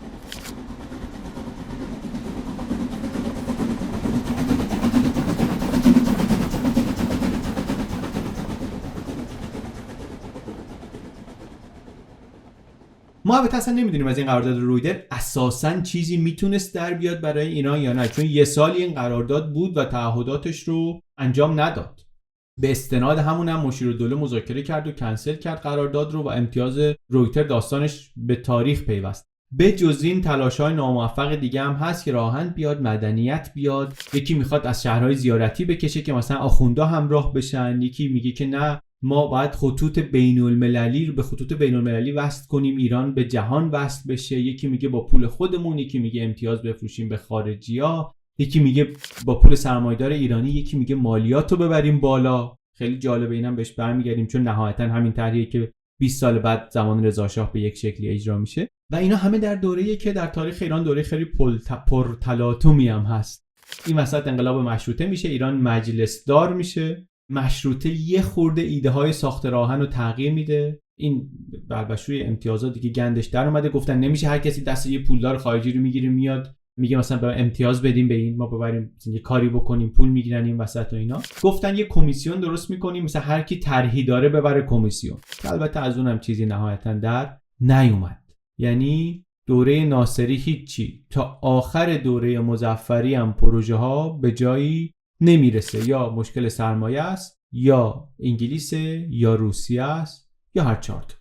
ما البته اصلا نمیدونیم از این قرارداد رویدر اساساً چیزی میتونست در بیاد برای ایران یا نه، چون یه سالی این قرارداد بود و تعهداتش رو انجام نداد. به استناد همون هم مشیرالدوله مذاکره کرد و کنسل کرد قرارداد رو و امتیاز رویتر داستانش به تاریخ پیوست. به جز این تلاش‌های ناموفق دیگه هم هست که راهن بیاد، مدنیت بیاد. یکی میخواد از شهرهای زیارتی بکشه که مثلا آخوندا همراه بشن، یکی میگه که نه ما باید خطوط بین‌المللی رو به خطوط بین‌المللی وصل کنیم، ایران به جهان وصل بشه. یکی میگه با پول خودمون، یکی میگه امتیاز بفروشیم به خارجی‌ها، یکی میگه با پول سرمایه‌دار ایرانی، یکی میگه مالیات رو ببریم بالا. خیلی جالبه، اینم بهش برمیگردیم چون نهایتاً همین طرحیه که 20 سال بعد زمان رضا شاه به یک شکلی اجرا میشه و اینا همه در دوره‌ای که در تاریخ ایران دوره خیلی پرتلاطمی هم هست. این وسط انقلاب مشروطه میشه، ایران مجلس دار میشه. مشروطه یه خورده ایده های ساخت راهن رو تغییر میده. این بلبشوی امتیازات دیگه گندش در اومده، گفتن نمیشه هر کسی دست یه پولدار خارجی رو میگیره میاد میگه مثلا به امتیاز بدیم به این، ما ببریم یه کاری بکنیم پول میگیرن این وسط و اینا. گفتن یه کمیسیون درست میکنیم، مثلا هر کی طرحی داره ببره کمیسیون. البته از اونم چیزی نهایتا در نیومد. یعنی دوره ناصری هیچی، تا آخر دوره مظفری هم پروژه ها به جایی نمیرسه. یا مشکل سرمایه است، یا انگلیس، یا روسیه است، یا هر چهار تا.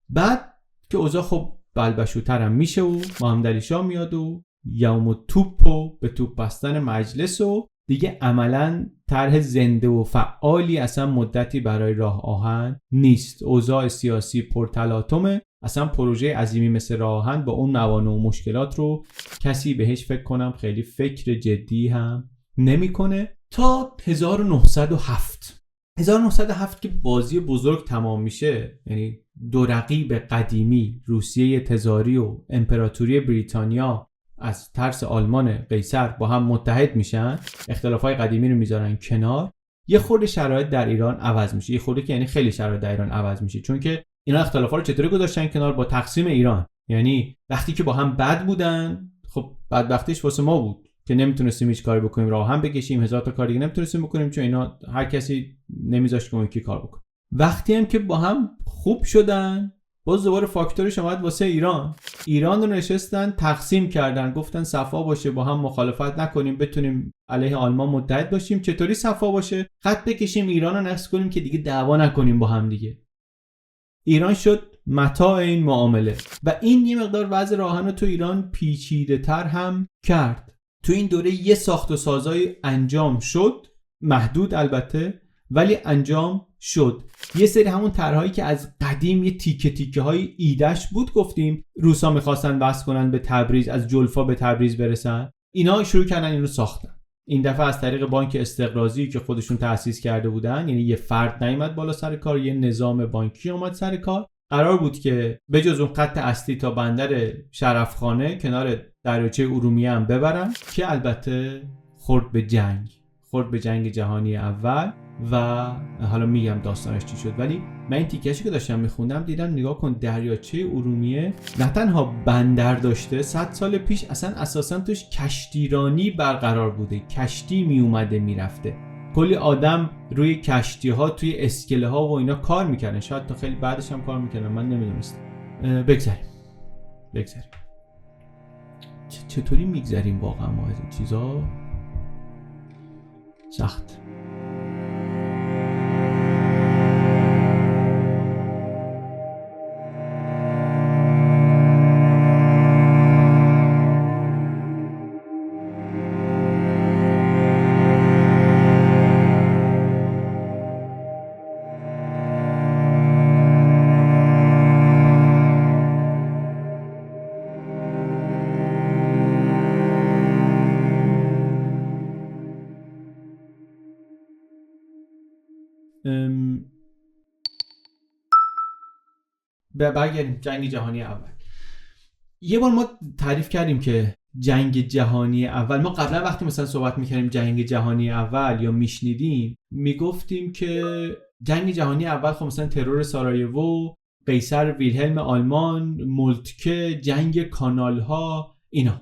بعد که اوضاع خب بلبشوتر هم میشه و محمد علی شاه میاد و یوم توپ و به توپ بستن مجلس و دیگه عملاً طرح زنده و فعالی اصلا مدتی برای راه آهن نیست. اوضاع سیاسی پرتلاطمه. اصلا پروژه عظیمی مثل راه آهن با اون موانع و مشکلات رو کسی بهش فکر کنم خیلی فکر جدی هم نمیکنه تا 1907 که بازی بزرگ تمام میشه. یعنی دو رقیب قدیمی روسیه تزاری و امپراتوری بریتانیا از ترس آلمان قیصر با هم متحد میشن، اختلافات قدیمی رو میذارن کنار. یه خورده شرایط در ایران عوض میشه، یه خورده که یعنی خیلی شرایط در ایران عوض میشه، چون که اینا اختلافات رو چطوری گذاشتن کنار؟ با تقسیم ایران. یعنی وقتی که با هم بد بودن، خب بدبختیش واسه ما بود که نمیتونستیم هیچ کاری بکنیم، راه هم بکشیم، هزار تا کار دیگه نمیتونستیم بکنیم چون اینا هر کسی نمیذاشت که اون یکی کار بکنه. وقتی هم که با هم خوب شدن، باز دوباره فاکتورش اومد واسه ایران رو نشستن تقسیم کردن، گفتن صفا باشه، با هم مخالفت نکنیم، بتونیم علیه آلمان متحد باشیم. چطوری صفا باشه؟ خط بکشیم، ایران رو نقض کنیم که دیگه دعوا نکنیم با هم دیگه. ایران شد متاع این معامله و این یه مقدار وضع راهن رو تو ایران پیچیده‌تر هم کرد. تو این دوره یه ساخت و سازای انجام شد، محدود البته، ولی انجام شد. یه سری همون طرحایی که از قدیم یه تیکه تیکه های ایدهش بود، گفتیم روسا میخواستن وصل کنن به تبریز، از جلفا به تبریز برسن، اینا شروع کردن این رو ساختن. این دفعه از طریق بانک استقراضی که خودشون تأسیس کرده بودن، یعنی یه فرد نیامد بالا سر کار، یه نظام بانکی اومد سر کار. قرار بود که به جز اون خط اصلی تا بندر شرفخانه کنار دریاچه ارومیه هم ببرن که البته خورد به جنگ جهانی اول و حالا میگم داستانش چی شد. ولی من این تیکه‌اشو که داشتم میخوندم دیدم نگاه کن، دریاچه ارومیه نه تنها بندر داشته، 100 سال پیش اصلا اساسا توش کشتیرانی برقرار بوده، کشتی میومده میرفته، کلی آدم روی کشتی ها توی اسکله ها و اینا کار میکنن، شاید تا خیلی بعدش هم کار میکنن، من نمیدونستم. بگذاریم چطوری میگذاریم واقعا ما از این چیزا؟ سخت. برگردیم جنگ جهانی اول. یه بار ما تعریف کردیم که جنگ جهانی اول، ما قبلا وقتی مثلا صحبت میکردیم جنگ جهانی اول یا میشنیدیم، میگفتیم که جنگ جهانی اول خب مثلا ترور سارایوو قیصر ویلهلم آلمان، مولتکه، جنگ کانال ها، اینا.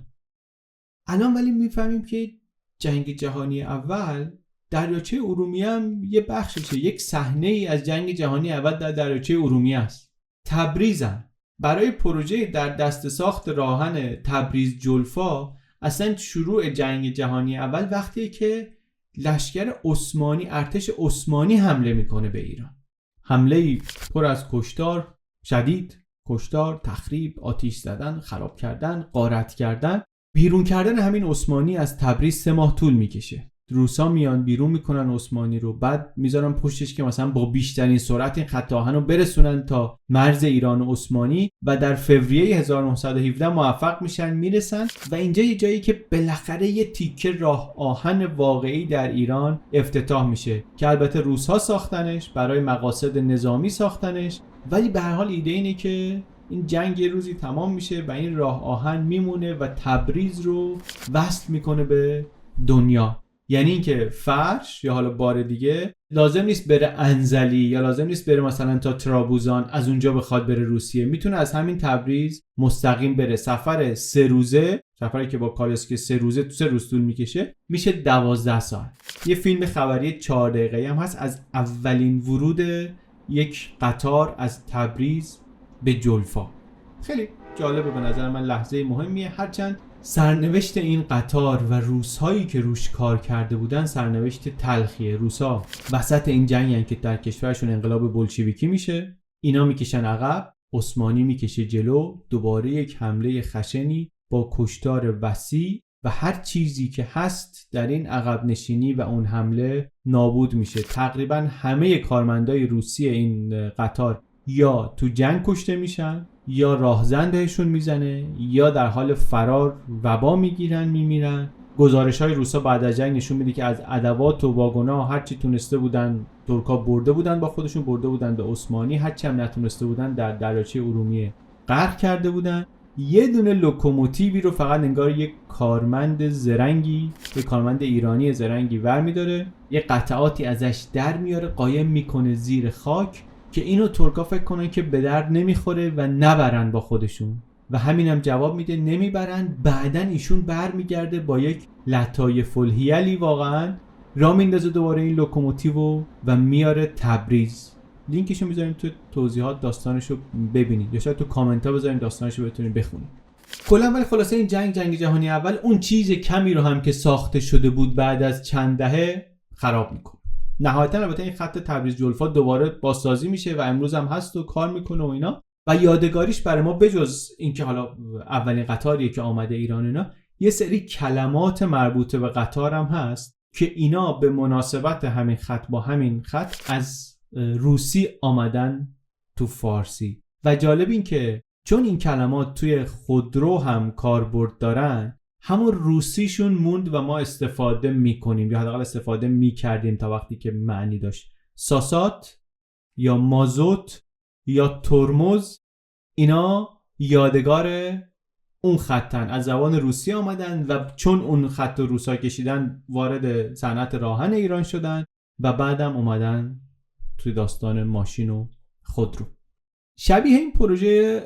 الان ولی میفهمیم که جنگ جهانی اول دریاچه ارومیه هم یه بخششه، یک صحنه ای از جنگ جهانی اول در دریاچه ارومیه است. تبریزم برای پروژه در دست ساخت راهن تبریز جلفا اصلا شروع جنگ جهانی اول وقتی که لشکر عثمانی، ارتش عثمانی حمله میکنه به ایران. حمله پر از کشتار شدید، کشتار، تخریب، آتش زدن، خراب کردن، غارت کردن. بیرون کردن همین عثمانی از تبریز 3 ماه طول میکشه. روسا میان بیرون میکنن عثمانی رو، بعد میذارن پشتش که مثلا با بیشترین سرعت این خط آهن رو برسونن تا مرز ایران و عثمانی و در فوریه 1917 موفق میشن، میرسن و اینجا یه جایی که بالاخره یه تیکه راه آهن واقعی در ایران افتتاح میشه که البته روس‌ها ساختنش، برای مقاصد نظامی ساختنش، ولی به هر حال ایده اینه که این جنگ یه روزی تمام میشه و این راه آهن میمونه و تبریز رو وصل میکنه به دنیا. یعنی اینکه فرش یا حالا بار دیگه لازم نیست بره انزلی یا لازم نیست بره مثلا تا ترابوزان از اونجا بخواد بره روسیه، میتونه از همین تبریز مستقیم بره. سفر 3 روزه، سفری که با کالسکه 3 روزه تو 3 روز طول میکشه، میشه 12 ساعت. یه فیلم خبری 4 دقیقه‌ای هم هست از اولین ورود یک قطار از تبریز به جلفا. خیلی جالبه به نظر من، لحظه مهمیه. هرچند سرنوشت این قطار و روس‌هایی که روش کار کرده بودن سرنوشت تلخیه. روس‌ها وسط این جنگن که در کشورشون انقلاب بولشویکی میشه، اینا میکشن عقب، عثمانی میکشه جلو، دوباره یک حمله خشنی با کشتار وسیع و هر چیزی که هست در این عقب نشینی و اون حمله نابود میشه. تقریبا همه کارمندای روسی این قطار یا تو جنگ کشته میشن، یا راهزن بهشون میزنه، یا در حال فرار وبا میگیرن، میمیرن. گزارش‌های روسا بعد از جنگ نشون میده که از ادوات و واگن‌ها هر چی تونسته بودن ترکا برده بودن، با خودشون برده بودن به عثمانی. هر چی هم نتونسته بودن در دریاچه ارومیه غرق کرده بودن. یه دونه لوکوموتیوی رو فقط انگار یک کارمند زرنگی، یک کارمند ایرانی زرنگی برمی‌داره، یه قطعاتی ازش در میاره، قایم میکنه زیر خاک که اینو ترکا فکر کنن که به درد نمیخوره و نبرن با خودشون، و همینم جواب میده نمیبرن. بعدن ایشون برمیگرده با یک لطایف الحیلی واقعا راه میندازه دوباره این لوکوموتیو و میاره تبریز. لینکشو میذاریم تو توضیحات، داستانشو ببینید، یا شاید تو کامنت ها بذاریم داستانشو بتونید بخونید. کلا ولی خلاصه این جنگ جهانی اول اون چیز کمی رو هم که ساخته شده بود بعد از چند دهه خراب میکنه. نهایتا البته این خط تبریز جلفا دوباره بازسازی میشه و امروز هم هست و کار میکنه و اینا، و یادگاریش برای ما بجز اینکه حالا اولین قطاریه که آمده ایران اینا، یه سری کلمات مربوطه به قطار هم هست که اینا به مناسبت همین خط با همین خط از روسی آمدن تو فارسی. و جالب این که چون این کلمات توی خودرو هم کاربرد دارن، همون روسیشون موند و ما استفاده میکنیم یا حداقل استفاده میکردیم تا وقتی که معنی داشت. ساسات یا مازوت یا ترمز، اینا یادگار اون خطن، از زبان روسی آمدن و چون اون خط روسا کشیدن وارد صنعت راهن ایران شدن و بعدم اومدن توی داستان ماشین و خودرو. شبیه این پروژه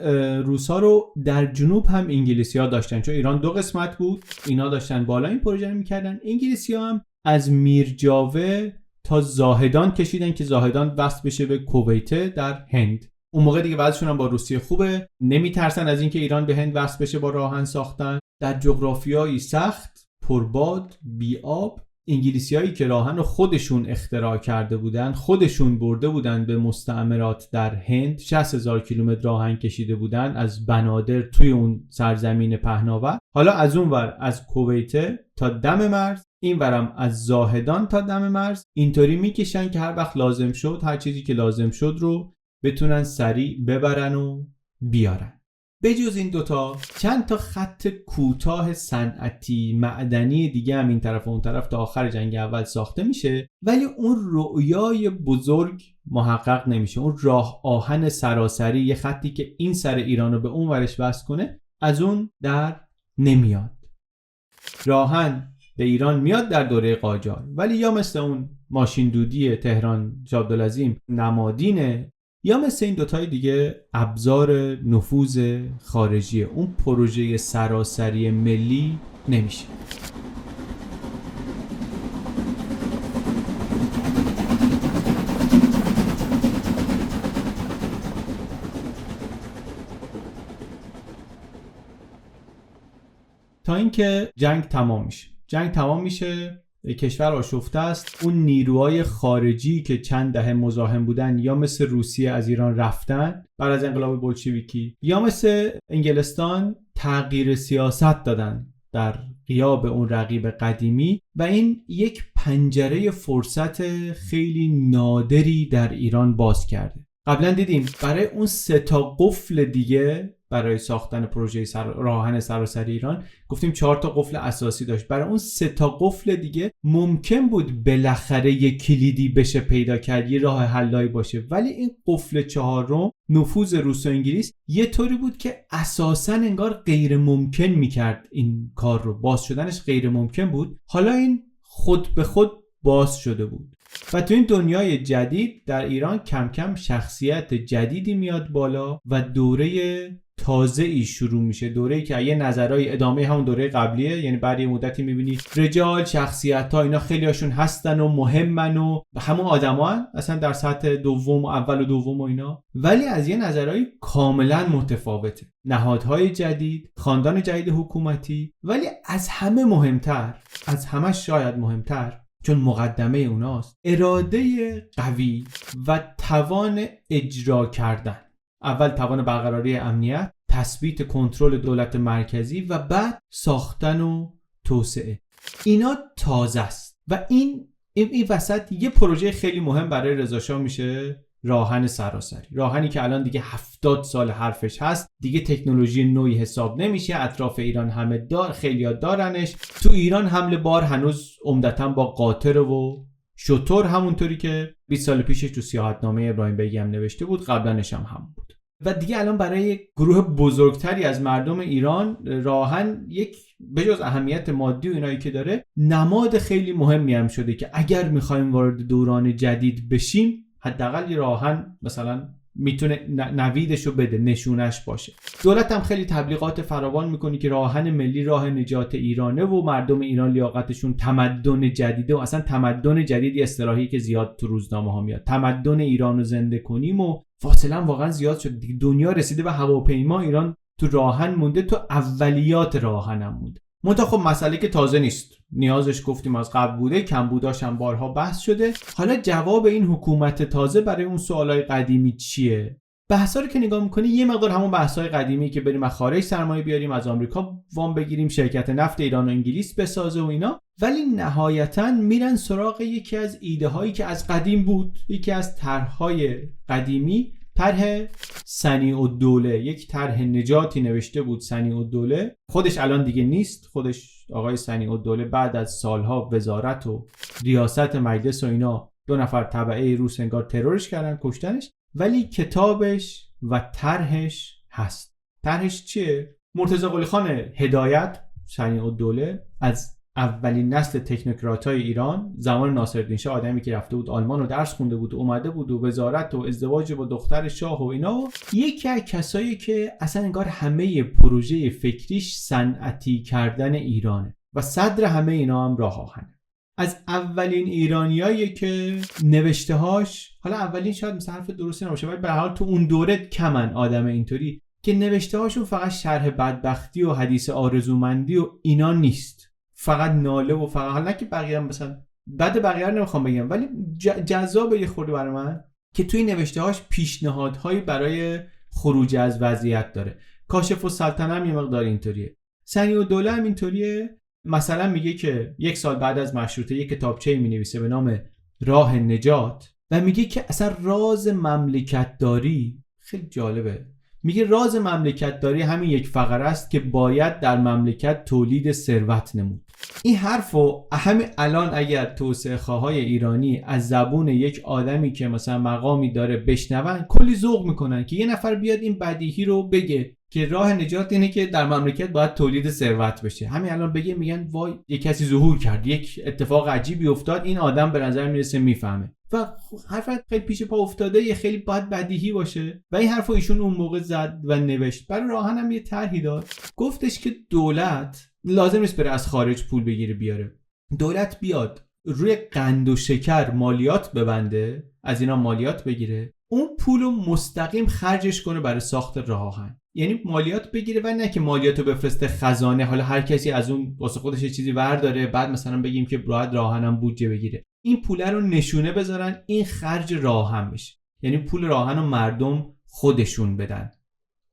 روسا رو در جنوب هم انگلیسی ها داشتن، چون ایران 2 قسمت بود، اینا داشتن بالا این پروژه رو میکردن. انگلیسی ها هم از میرجاوه تا زاهدان کشیدن که زاهدان وصل بشه به کویت در هند. اون موقع دیگه وضعشون هم با روسیه خوبه، نمیترسن از اینکه ایران به هند وصل بشه با راهن ساختن. در جغرافیایی سخت، پرباد، بی‌آب، انگلیسیایی که راهن رو خودشون اختراع کرده بودن، خودشون برده بودن به مستعمرات در هند، 60,000 کیلومتر راهن کشیده بودن از بنادر توی اون سرزمین پهناور. حالا از اون ور از کویت تا دم مرز، این ورم از زاهدان تا دم مرز، اینطوری میکشن که هر وقت لازم شد، هر چیزی که لازم شد رو بتونن سریع ببرن و بیارن. بجز این دوتا چند تا خط کوتاه صنعتی معدنی دیگه هم این طرف و اون طرف تا آخر جنگ اول ساخته میشه، ولی اون رؤیای بزرگ محقق نمیشه. اون راه آهن سراسری، یه خطی که این سر ایرانو به اون ورش وصل کنه، از اون در نمیاد. راهن به ایران میاد در دوره قاجار، ولی یا مثل اون ماشین دودی تهران شاه عبدالعظیم نمادینه، یا مثل این دوتای دیگه ابزار نفوذ خارجیه، اون پروژه سراسری ملی نمیشه. تا اینکه جنگ تمام میشه، کشور آشفته است. اون نیروهای خارجی که چند دهه مزاحم بودن یا مثل روسیه از ایران رفتن بعد از انقلاب بولشویکی، یا مثل انگلستان تغییر سیاست دادن در غیاب اون رقیب قدیمی و این یک پنجره فرصت خیلی نادری در ایران باز کرده. قبلا دیدیم برای اون 3 قفل دیگه برای ساختن پروژه راهن سراسری ایران گفتیم 4 قفل اساسی داشت. برای اون 3 قفل دیگه ممکن بود بالاخره یک کلیدی بشه پیدا کرد، یه راه حلایی باشه، ولی این قفل 4 نفوذ روس و انگلیس یه طوری بود که اساساً انگار غیر ممکن میکرد این کار رو، باز شدنش غیر ممکن بود. حالا این خود به خود باز شده بود و تو این دنیای جدید در ایران کم کم شخصیت جدیدی میاد بالا و دوره تازه‌ای شروع میشه، دوره‌ای که یه نظرهای ادامه همون دوره قبلیه. یعنی بعد یه مدتی میبینی رجال، شخصیت‌ها اینا خیلی هاشون هستن و مهمن و همون آدمان اصلا در سطح دوم و اول و دوم و اینا، ولی از یه نظرهای کاملا متفاوته. نهادهای جدید، خاندان جدید حکومتی، ولی از همه مهمتر، از همه شاید مهمتر چون مقدمه اوناست، اراده قوی و توان اجرا کردن. اول توان برقراری امنیت، تثبیت کنترل دولت مرکزی و بعد ساختن و توسعه. اینا تازه است و این وسط یه پروژه خیلی مهم برای رضا شاه میشه راهن سراسری. راهنی که الان دیگه 70 سال حرفش هست، دیگه تکنولوژی نوعی حساب نمیشه. اطراف ایران همه خیلی‌ها دارنش. تو ایران حمل بار هنوز عمدتاً با قاطر و شتر، همونطوری که 20 سال پیشش تو سیاحتنامه ابراهیم بیگی هم نوشته بود، قبلنش هم همون بود. و دیگه الان برای گروه بزرگتری از مردم ایران راهن یک بجز اهمیت مادی و اینایی که داره، نماد خیلی مهمی هم شده که اگر میخوایم وارد دوران جدید بشیم حداقل راهن مثلا میتونه نویدشو بده، نشونش باشه. دولت هم خیلی تبلیغات فراوان میکنه که راهن ملی راه نجات ایرانه و مردم ایران لیاقتشون تمدن جدیده و اصلا تمدن جدیدی اصطلاحی که زیاد تو روزنامه ها میاد، تمدن ایرانو زنده کنیم و فاصله واقعا زیاد شده دیگه. دنیا رسیده به هواپیما، ایران تو راهن مونده، تو اولیات راهن هم مونده. منتها خب مسئله که تازه نیست، نیازش گفتیم از قبل بوده، کمبوداش هم بارها بحث شده. حالا جواب این حکومت تازه برای اون سوالای قدیمی چیه؟ بحثا رو که نگاه می‌کنی یه مقدار همون بحث‌های قدیمی که بریم از خارج سرمایه بیاریم، از آمریکا وام بگیریم، شرکت نفت ایران و انگلیس بسازه و اینا، ولی نهایتاً میرن سراغ یکی از ایده‌هایی که از قدیم بود، یکی از طرح‌های قدیمی، طرح صنیع‌الدوله. یک طرح نجاتی نوشته بود صنیع‌الدوله، خودش الان دیگه نیست. خودش آقای صنیع‌الدوله بعد از سالها وزارت و ریاست مجلس و اینا 2 نفر تبعه روس انگار ترورش کردن، کشتنش، ولی کتابش و طرحش هست. طرحش چیه؟ مرتضی قلی خان هدایت، صنیع‌الدوله، از اولین نسل تکنوکرات‌های ایران زمان ناصرالدین شاه، آدمی که رفته بود آلمان و درس خونده بود و اومده بود و وزارت و ازدواج با دختر شاه و اینا، و یکی از کسایی که اصلا انگار همه پروژه فکریش صنعتی کردن ایرانه و صدر همه اینا هم راه آهنه. از اولین ایرانیایی که نوشته‌هاش، حالا اولین شاید مثلا حرف درستی نباشه ولی به هر حال تو اون دوره کمن آدم اینطوری که نوشته‌هاشون فقط شرح بدبختی و حدیث آرزومندی و اینا نیست، فقط ناله و فقط، حالا که بقیه هم مثلا بعد بقیه رو نمیخوام بگم، ولی جذابه یه خورده برای من که توی نوشته‌هاش پیشنهادهایی برای خروج از وضعیت داره. کاشف السلطنه هم یه مقدار اینطوریه، صنیع‌الدوله هم اینطوریه. مثلا میگه که 1 سال بعد از مشروطه یک کتابچه‌ای می‌نویسه به نام راه نجات و میگه که اصلا راز مملکت داری، خیلی جالبه، میگه راز مملکت داری همین یک فقره است که باید در مملکت تولید ثروت نمود. این حرفو همین الان اگر توسعه خواهای ایرانی از زبون یک آدمی که مثلا مقامی داره بشنون، کلی ذوق میکنن که یه نفر بیاد این بدیهی رو بگه که راه نجات اینه که در مملکت باید تولید ثروت بشه. همین الان میگن وای یک کسی ظهور کرد، یک اتفاق عجیبی افتاد، این آدم به نظر میرسه میفهمه. و حرف خیلی پیش پا افتاده، یه خیلی باید بدیهی باشه و این حرفو ایشون اون موقع زد و نوشت. برای راهن هم یه طرحی داد، گفتش که دولت لازم نیست بره از خارج پول بگیره بیاره، دولت بیاد روی قند و شکر مالیات ببنده، از اینا مالیات بگیره، اون پولو مستقیم خرجش کنه برای ساخت راه آهن. یعنی مالیات بگیره و نه که مالیاتو بفرسته خزانه، حالا هر کسی از اون واسه خودش یه چیزی برداره، بعد مثلا بگیم که باید راه آهنم بودجه بگیره. این پوله رو نشونه بذارن، این خرج راه آهن بشه، یعنی پول راه آهن رو مردم خودشون بدن.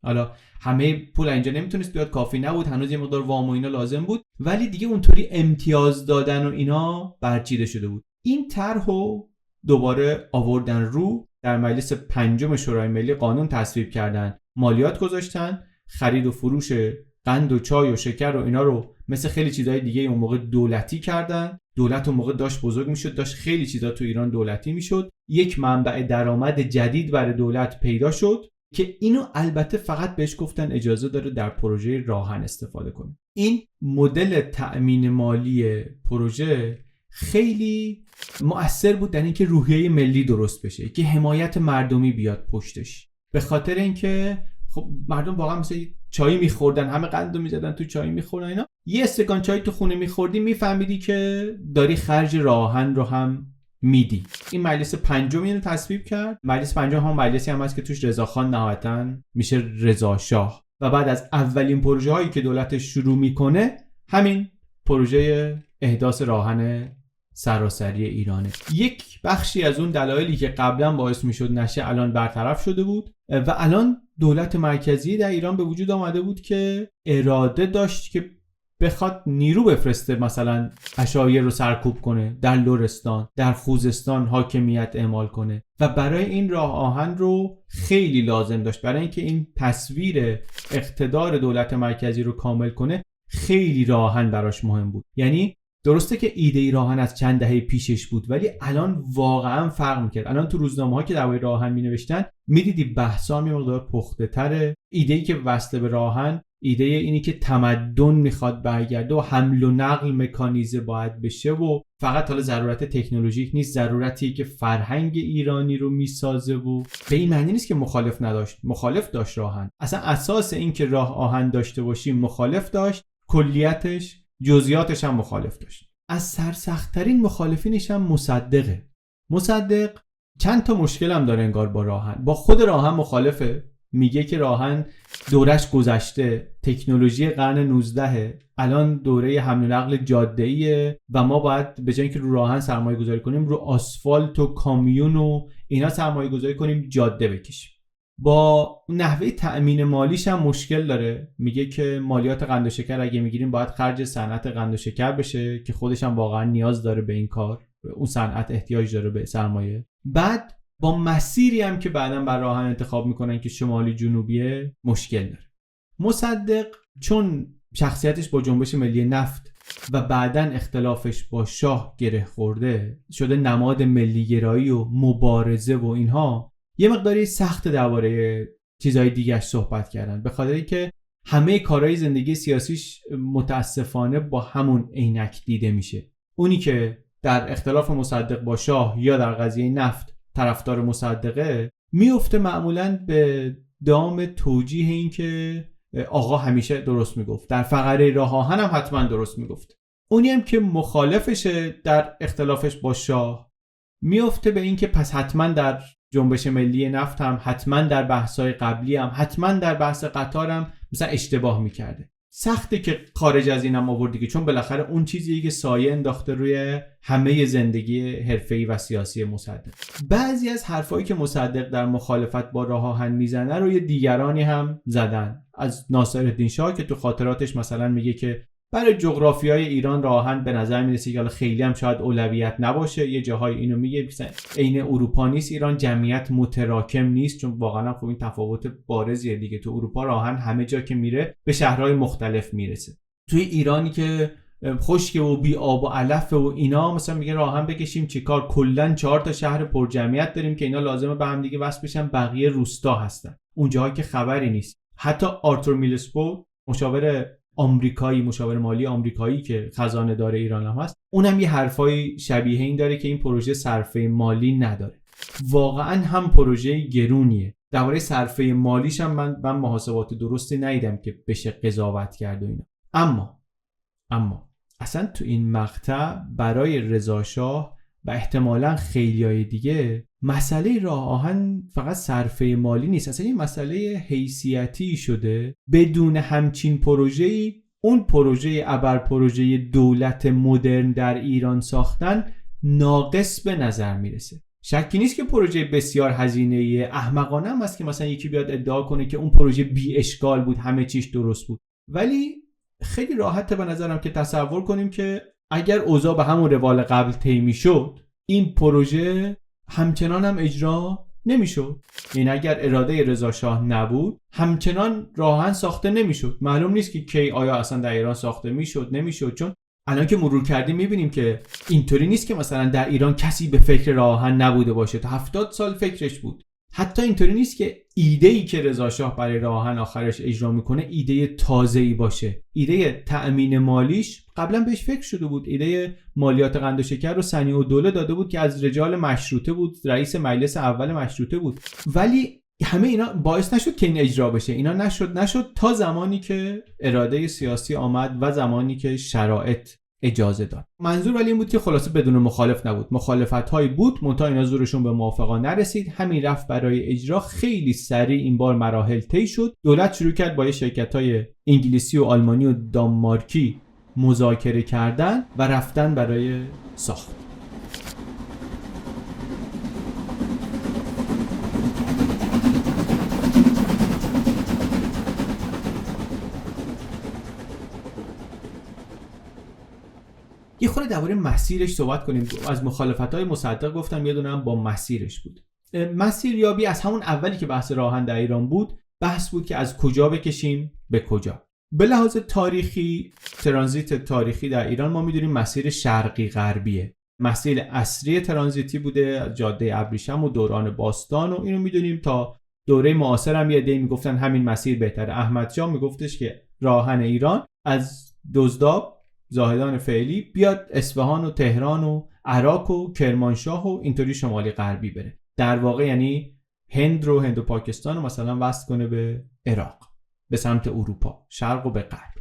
حالا همه پول اینجا نمیتونست بیاد، کافی نبود، هنوز یه مقدار وام و اینا لازم بود، ولی دیگه اونطوری امتیاز دادن و اینا برچیده شده بود. این طرحو دوباره آوردن رو در مجلس پنجم شورای ملی قانون تصویب کردن، مالیات گذاشتن، خرید و فروش قند و چای و شکر و اینا رو مثل خیلی چیزای دیگه اون موقع دولتی کردن. دولت اون موقع داشت بزرگ میشد، داشت خیلی چیزا تو ایران دولتی میشد، یک منبع درآمد جدید برای دولت پیدا شد که اینو البته فقط بهش گفتن اجازه داره در پروژه راهن استفاده کنه. این مدل تأمین مالی پروژه خیلی مؤثر بود در اینکه روحیه ملی درست بشه، که حمایت مردمی بیاد پشتش، به خاطر اینکه خب مردم واقعا مثلا چای میخوردن، همه قندو میزدن تو چای میخوردن اینا، یه استکان چای تو خونه میخوردی میفهمیدی که داری خرج راهن رو هم میدی. این مجلس پنجم اینو تصویب کرد. مجلس پنجم هم مجلسی هم هست که توش رضاخان نهایتاً میشه رضا شاه و بعد از اولین پروژه هایی که دولت شروع میکنه همین پروژه احداث راهن سراسری ایرانه. یک بخشی از اون دلایلی که قبلا باعث میشد نشه الان برطرف شده بود و الان دولت مرکزی در ایران به وجود آمده بود که اراده داشت که بخواد نیرو بفرسته، مثلا عشایر رو سرکوب کنه، در لرستان، در خوزستان حاکمیت اعمال کنه و برای این راه آهن رو خیلی لازم داشت. برای اینکه این تصویر اقتدار دولت مرکزی رو کامل کنه خیلی راه آهن براش مهم بود. یعنی درسته که ایده راه آهن از چند دهه پیشش بود، ولی الان واقعا فرق می‌کرد. الان تو روزنامه‌ها که درباره راه آهن می‌نوشتن می‌دیدی بحثا یه مقدار پخته‌تره. ایده‌ای که وصله به راه آهن ایده اینی که تمدن میخواد برگرده و حمل و نقل مکانیزه باید بشه و فقط حالا ضرورت تکنولوژیک نیست، ضرورتیه که فرهنگ ایرانی رو میسازه و به این معنی نیست که مخالف داشت راه آهن. اصلا اساس این که راه آهن داشته باشیم مخالف داشت، کلیتش جزئیاتش هم مخالف داشت. از سرسخت‌ترین مخالفینش هم مصدق چند تا مشکل هم داره انگار با راه آهن. با خود راه آهن مخالفه، میگه که راه آهن دورش گذشته، تکنولوژی قرن 19 الان دوره حمل و نقل جاده‌ایه و ما باید به جای اینکه رو راه آهن سرمایه گذاری کنیم رو آسفالت و کامیون و اینا سرمایه گذاری کنیم جاده بکشیم. با نحوه تأمین مالیش هم مشکل داره، میگه که مالیات قند و شکر اگه میگیریم باید خرج صنعت قند و شکر بشه که خودش هم واقعا نیاز داره به این کار، اون صنعت احتیاج داره به سرمایه. بعد با مسیری هم که بعداً بر راه آهن انتخاب میکنن که شمالی جنوبیه مشکل داره. مصدق چون شخصیتش با جنبش ملی نفت و بعداً اختلافش با شاه گره خورده شده نماد ملیگرایی و مبارزه و اینها، یه مقداری سخت درباره چیزهای دیگه صحبت کردن، به خاطر اینکه همه کارهای زندگی سیاسیش متاسفانه با همون عینک دیده میشه. اونی که در اختلاف مصدق با شاه یا در قضیه نفت طرفدار مصدقه میفته معمولاً به دام توجیه این که آقا همیشه درست میگفت، در فقره راه آهن هم حتما درست میگفت. اونی هم که مخالفشه در اختلافش با شاه میفته به این که پس حتما در جنبش ملی نفت هم، حتما در بحث‌های قبلی هم، حتما در بحث قطار هم مثلا اشتباه میکرده. سخته که خارج از اینم آوردی که چون بالاخره اون چیزیه که سایه انداخته روی همه زندگی حرفه‌ای و سیاسی مصدق. بعضی از حرفایی که مصدق در مخالفت با راه آهن میزنه رو یه دیگرانی هم زدن، از ناصرالدین شاه که تو خاطراتش مثلا میگه که برای جغرافیای ایران راه آهن به نظر میرسه که خیلی هم شاید اولویت نباشه. یه جاهای اینو میگه مثلا عین اروپا نیست ایران، جمعیت متراکم نیست، چون واقعا خب این تفاوت بارزیه دیگه. تو اروپا راه آهن همه جا که میره به شهرهای مختلف میرسه. توی ایرانی که خشک و بی آب و علف و اینا مثلا میگه راه آهن بکشیم چیکار، کلا 4 تا شهر پر جمعیت داریم که اینا لازمه به هم دیگه وصل بشن، بقیه روستا هستن، اون جاهایی که خبری نیست. حتی آرتور میلسپو مشاور آمریکایی، مشاور مالی آمریکایی که خزانه دار ایران هم هست، اونم یه حرفای شبیه این داره که این پروژه صرفه مالی نداره. واقعا هم پروژه گرونیه. درباره صرفه مالیش هم من محاسبات درستی ندیدم که بشه قضاوت کرد و اینا. اما اصلا تو این مقطع برای رضا شاه و احتمالاً خیلیای دیگه مسئله راه آهن فقط صرفه مالی نیست، اصلا این مسئله حیثیتی شده. بدون همچین پروژه‌ای، اون پروژه ابر پروژه دولت مدرن در ایران ساختن ناقص به نظر میرسه. شکی نیست که پروژه بسیار هزینه‌ای احمقانه هم هست که مثلا یکی بیاد ادعا کنه که اون پروژه بی اشکال بود، همه چیش درست بود، ولی خیلی راحته به نظرم که تصور کنیم که اگر اوضاع به همون روال قبل طی میشد، این پروژه همچنان هم اجرا نمیشد. این اگر اراده رضا شاه نبود، همچنان راه آهن ساخته نمیشد. معلوم نیست که کی آیا اصلا در ایران ساخته میشد نمیشد، چون الان که مرور کردیم میبینیم که اینطوری نیست که مثلا در ایران کسی به فکر راه آهن نبوده باشه، تا 70 سال فکرش بود. حتی اینطوری نیست که ایده‌ای که رضا شاه برای راه آهن آخرش اجرا میکنه ایده تازه‌ای باشه. ایده تأمین مالیش قبلا بهش فکر شده بود. ایده مالیات قند و شکر رو صنیع‌الدوله داده بود که از رجال مشروطه بود، رئیس مجلس اول مشروطه بود، ولی همه اینا باعث نشد که این اجرا بشه. اینا نشد تا زمانی که اراده سیاسی آمد و زمانی که شرایط اجازه داد. منظور ولی این بود که خلاصه بدون مخالف نبود. مخالفت‌هایی بود، منتها اینا زورشون به موافقه نرسید. همین رفت برای اجرا خیلی سریع این بار مراحل طی شد. دولت شروع کرد با شرکت‌های انگلیسی و آلمانی و دانمارکی مذاکره کردن و رفتن برای ساخت. یه خورده درباره مسیرش صحبت کنیم. از مخالفت‌های مصدق گفتم، یه دونه هم با مسیرش بود. مسیریابی از همون اولی که بحث راه آهن در ایران بود، بحث بود که از کجا بکشیم به کجا. به لحاظ تاریخی، ترانزیت تاریخی در ایران ما می‌دونیم مسیر شرقی غربیه. مسیر اصلی ترانزیتی بوده جاده ابریشم و دوران باستان و اینو می‌دونیم. تا دوره معاصر هم یه عده‌ای میگفتن همین مسیر بهتره. احمدشاه میگفتش که راه آهن ایران از دزداب، زاهدان فعلی، بیاد اصفهان و تهران و عراق و کرمانشاه و اینطوری شمالی غربی بره. در واقع یعنی هند و پاکستان رو مثلا وصل کنه به عراق، به سمت اروپا، شرق و به غرب.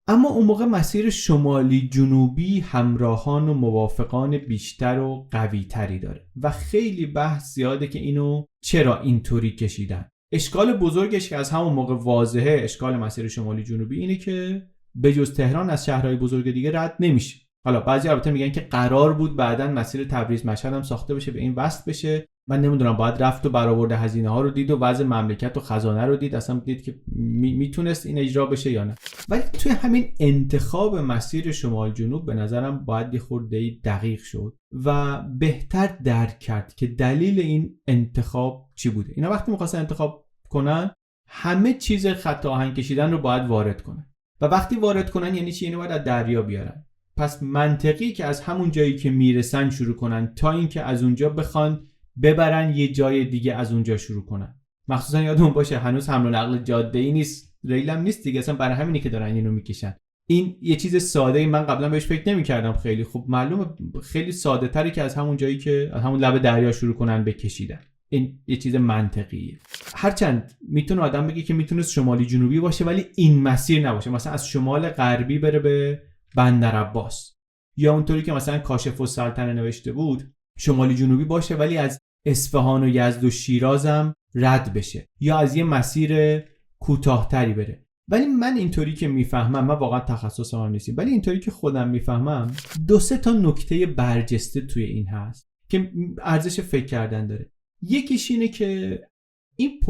اما اون موقع مسیر شمالی جنوبی همراهان و موافقان بیشتر و قوی تری داره و خیلی بحث زیاده که اینو چرا اینطوری کشیدن. اشکال بزرگش که از همون موقع واضحه، اشکال مسیر شمالی جنوبی اینه که به جز تهران از شهرهای بزرگ دیگه رد نمیشه. حالا بعضی البته میگن که قرار بود بعداً مسیر تبریز مشهد هم ساخته بشه، به این وصل بشه. من نمیدونم، باید رفت و برآورده هزینه ها رو دید و وضع مملکت و خزانه رو دید، اصلا دید که میتونست این اجرا بشه یا نه. ولی توی همین انتخاب مسیر شمال جنوب به نظرم باید یه خورده دقیق شد و بهتر درک کرد که دلیل این انتخاب چی بوده. اینا وقتی می‌خواستن انتخاب کنن، همه چیز خط آهن کشیدن رو باید وارد کنن و وقتی وارد کنن یعنی چی؟ یعنی باید از دریا بیارن. پس منطقی که از همون جایی که میرسن شروع کنن تا اینکه از اونجا بخوان ببرن یه جای دیگه از اونجا شروع کنن. مخصوصا یادمون باشه هنوز حمل و نقل جاده‌ای نیست، ریل هم نیست دیگه، اصلا برای همینه که دارن اینو میکشن. این یه چیز ساده، من قبلا بهش فکر نمی‌کردم. خیلی خوب معلومه، خیلی ساده تری که از همون جایی که از همون لب دریا شروع کنن بکشیدن. این یه چیز منطقیه. هرچند میتونه آدم بگه که میتونه شمالی جنوبی باشه ولی این مسیر نباشه، مثلا از شمال غربی بره به بندر عباس، یا اونطوری که مثلا کاشف السلطنه نوشته بود شمالی جنوبی باشه ولی از اصفهان و یزد و شیراز هم رد بشه، یا از یه مسیر کوتاه‌تری بره. ولی من اینطوری که میفهمم، من واقعا تخصصم هم نیست، ولی اینطوری که خودم میفهمم 2-3 تا نکته برجسته توی این هست که ارزش فکر کردن داره. یکیش اینه که این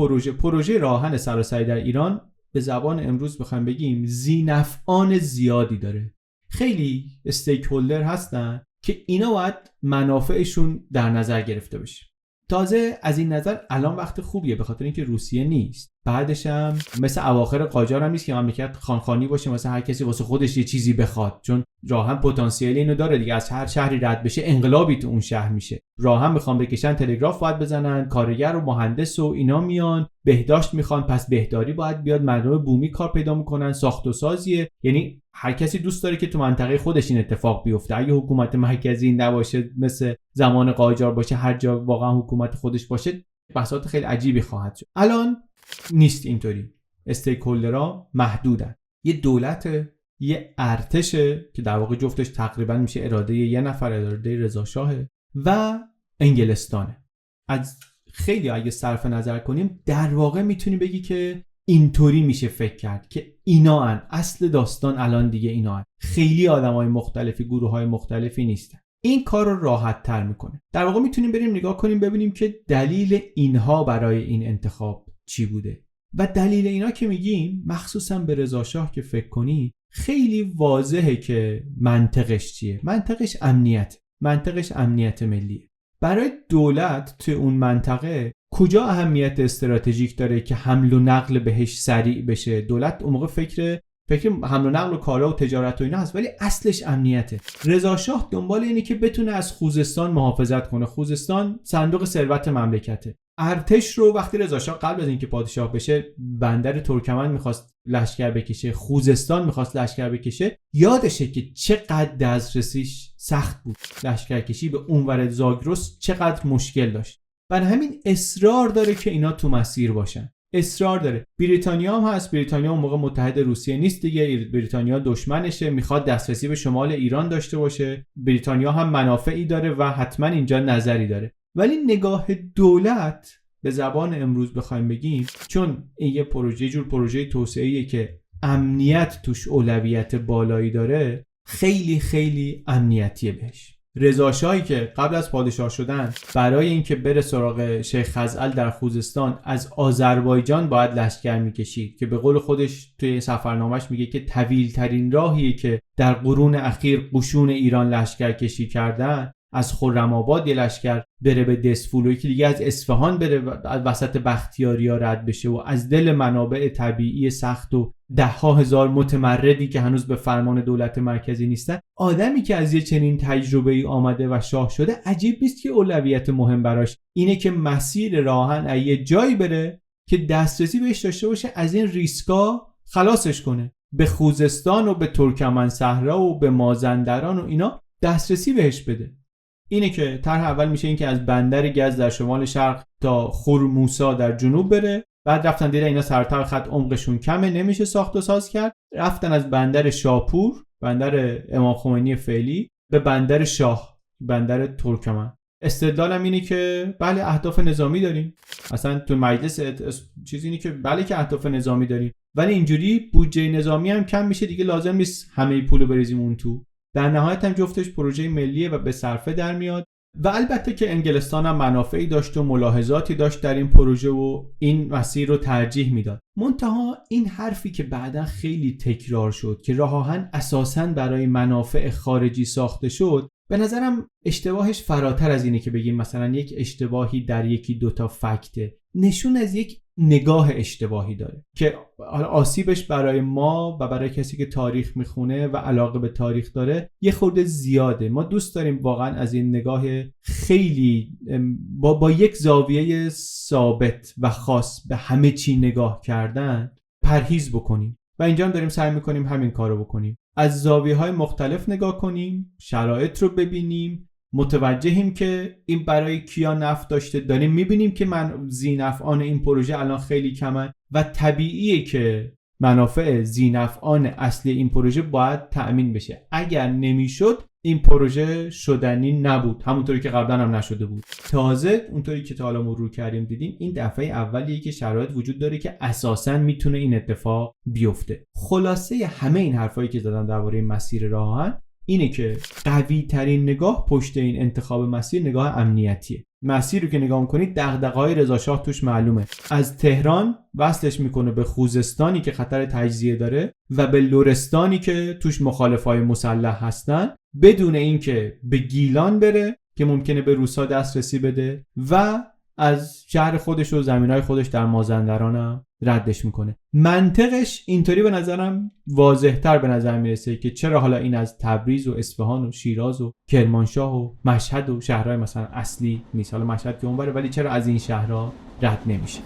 پروژه راه آهن سراسری در ایران به زبان امروز بخوایم بگیم ذی‌نفعان زیادی داره. خیلی استیک هولدر هستن که اینا باید منافعشون در نظر گرفته بشه. تازه از این نظر الان وقت خوبیه، به خاطر اینکه روسیه نیست، بعدش هم مثل اواخر قاجار هم نیست که مملکت خانخانی باشه، مثلا هر کسی واسه خودش یه چیزی بخواد، چون راهن پتانسیل اینو داره دیگه، از هر شهری رد بشه انقلابی تو اون شهر میشه. راهن میخوان بکشن تلگراف باید بزنن، کارگر و مهندس و اینا میان، بهداشت میخوان پس بهداری باید بیاد، مردم بومی کار پیدا میکنن، ساخت و سازیه، یعنی هر کسی دوست داره که تو منطقه خودش این اتفاق بیفته. اگه حکومت مرکزی نباشه، مثل زمان قاجار باشه، هر جا واقعا حکومت خودش باشه، بحثات خیلی عجیبی خواهد شد. الان نیست اینطوری، استیک‌هولدرها محدودن. یه دولت، یه ارتشه که در واقع جفتش تقریبا میشه اراده یه نفر، اراده رضا شاهه، و انگلستانه. از خیلی اگه صرف نظر کنیم در واقع میتونی بگی که اینطوری میشه فکر کرد که اینا هن. اصل داستان الان دیگه اینا هن. خیلی آدمای مختلفی، گروه‌های مختلفی نیستن. این کار رو راحت تر میکنه. در واقع میتونیم بریم نگاه کنیم ببینیم که دلیل اینها برای این انتخاب چی بوده. و دلیل اینا که میگیم، مخصوصا به رضا شاه که فکر کنی، خیلی واضحه که منطقش چیه. منطقش امنیت ملیه. برای دولت توی اون منطقه کجا اهمیت استراتژیک داره که حمل و نقل بهش سریع بشه؟ دولت اون موقع فکر حمل و نقل و کالا و تجارت و اینا هست، ولی اصلش امنیته. رضا شاه دنبال اینه که بتونه از خوزستان محافظت کنه. خوزستان صندوق ثروت مملکته. ارتش رو وقتی رضا شاه قبل از اینکه پادشاه بشه بندر ترکمن میخواست لشکر بکشه، خوزستان میخواست لشکر بکشه، یادشه که چقدر دسترسیش سخت بود. لشکر کشی به اونور زاگرس چقدر مشکل داشت. برای همین اصرار داره که اینا تو مسیر باشن. اصرار داره. بریتانیا هم هست. بریتانیا اون موقع متحد روسیه نیست دیگه. بریتانیا دشمنشه، میخواد دسترسی به شمال ایران داشته باشه. بریتانیا هم منافعی داره و حتما اینجا نظری داره. ولی نگاه دولت به زبان امروز بخوایم بگیم، چون این یه جور پروژه توسعه‌ایه که امنیت توش اولویت بالایی داره، خیلی خیلی امنیتیه بهش. رضا شاهی که قبل از پادشاه شدن برای اینکه بره سراغ شیخ خزعل در خوزستان از آذربایجان باید لشکر میکشید که به قول خودش توی سفرنامه‌اش میگه که طویل ترین راهیه که در قرون اخیر قشون ایران لشکر کشی کردن، از خرم‌آباد یه لشکر بره به دسفول و یکی دیگه از اصفهان بره وسط بختیاریا رد بشه و از دل منابع طبیعی سخت و ده‌ها هزار متمردی که هنوز به فرمان دولت مرکزی نیستن. آدمی که از یه چنین تجربه‌ای آمده و شاه شده، عجیب نیست که اولویت مهم براش اینه که مسیر راهن یه جایی بره که دسترسی بهش داشته باشه، از این ریسکا خلاصش کنه. به خوزستان و به ترکمن صحرا و به مازندران و اینا دسترسی بهش بده. اینه که طرح اول میشه این که از بندر گز در شمال شرق تا خرموسا در جنوب بره. بعد رفتن دیدن اینا سرتر خط عمقشون کمه، نمیشه ساخت و ساز کرد، رفتن از بندر شاپور، بندر امام خمینی فعلی، به بندر شاه، بندر ترکمن. استدلالم اینه که بله اهداف نظامی داریم. اصلا تو مجلس چیزی اینه که بله که اهداف نظامی داریم، ولی اینجوری بودجه نظامی هم کم میشه دیگه، لازم نیست همه پولو بریزیم اون تو. در نهایت هم جفتش پروژه ملیه و به صرفه در میاد. و البته که انگلستان هم منافعی داشت و ملاحظاتی داشت در این پروژه و این مسیر رو ترجیح میداد. منتها این حرفی که بعدا خیلی تکرار شد که راه آهن اساساً برای منافع خارجی ساخته شد، به نظرم اشتباهش فراتر از اینه که بگیم مثلا یک اشتباهی در یکی دوتا فکته. نشون از یک نگاه اشتباهی داره که آسیبش برای ما و برای کسی که تاریخ میخونه و علاقه به تاریخ داره یه خورده زیاده. ما دوست داریم واقعا از این نگاه خیلی با یک زاویه ثابت و خاص به همه چی نگاه کردن پرهیز بکنیم و اینجا هم داریم سعی میکنیم همین کارو بکنیم. از زاویه‌های مختلف نگاه کنیم، شرایط رو ببینیم، متوجهیم که این برای کیا نفع داشته، داریم میبینیم که ذی‌نفعان این پروژه الان خیلی کمن و طبیعیه که منافع ذی‌نفعان اصلی این پروژه باید تأمین بشه. اگر نمیشد این پروژه شدنی نبود، همونطوری که قبلا هم نشده بود. تازه اونطوری که تا حالا مرور کردیم دیدیم این دفعه اولیه که شرایط وجود داره که اساساً میتونه این اتفاق بیفته. خلاصه همه این حرفایی که زدم درباره مسیر راه آهن اینه که قوی ترین نگاه پشت این انتخاب مسیر نگاه امنیتیه. مسیر رو که نگاه می‌کنید دغدغه‌های رضا شاه توش معلومه. از تهران وصلش میکنه به خوزستانی که خطر تجزیه داره و به لرستانی که توش مخالفای مسلح هستن، بدون اینکه به گیلان بره که ممکنه به روسا دسترسی بده و از شهر خودش و زمینای خودش در مازندران هم ردش میکنه. منطقش اینطوری به نظرم واضح‌تر به نظر میرسه که چرا حالا این از تبریز و اصفهان و شیراز و کرمانشاه و مشهد و شهرهای مثلا اصلی نیست، حالا مشهد که اونوره، ولی چرا از این شهرها رد نمیشه.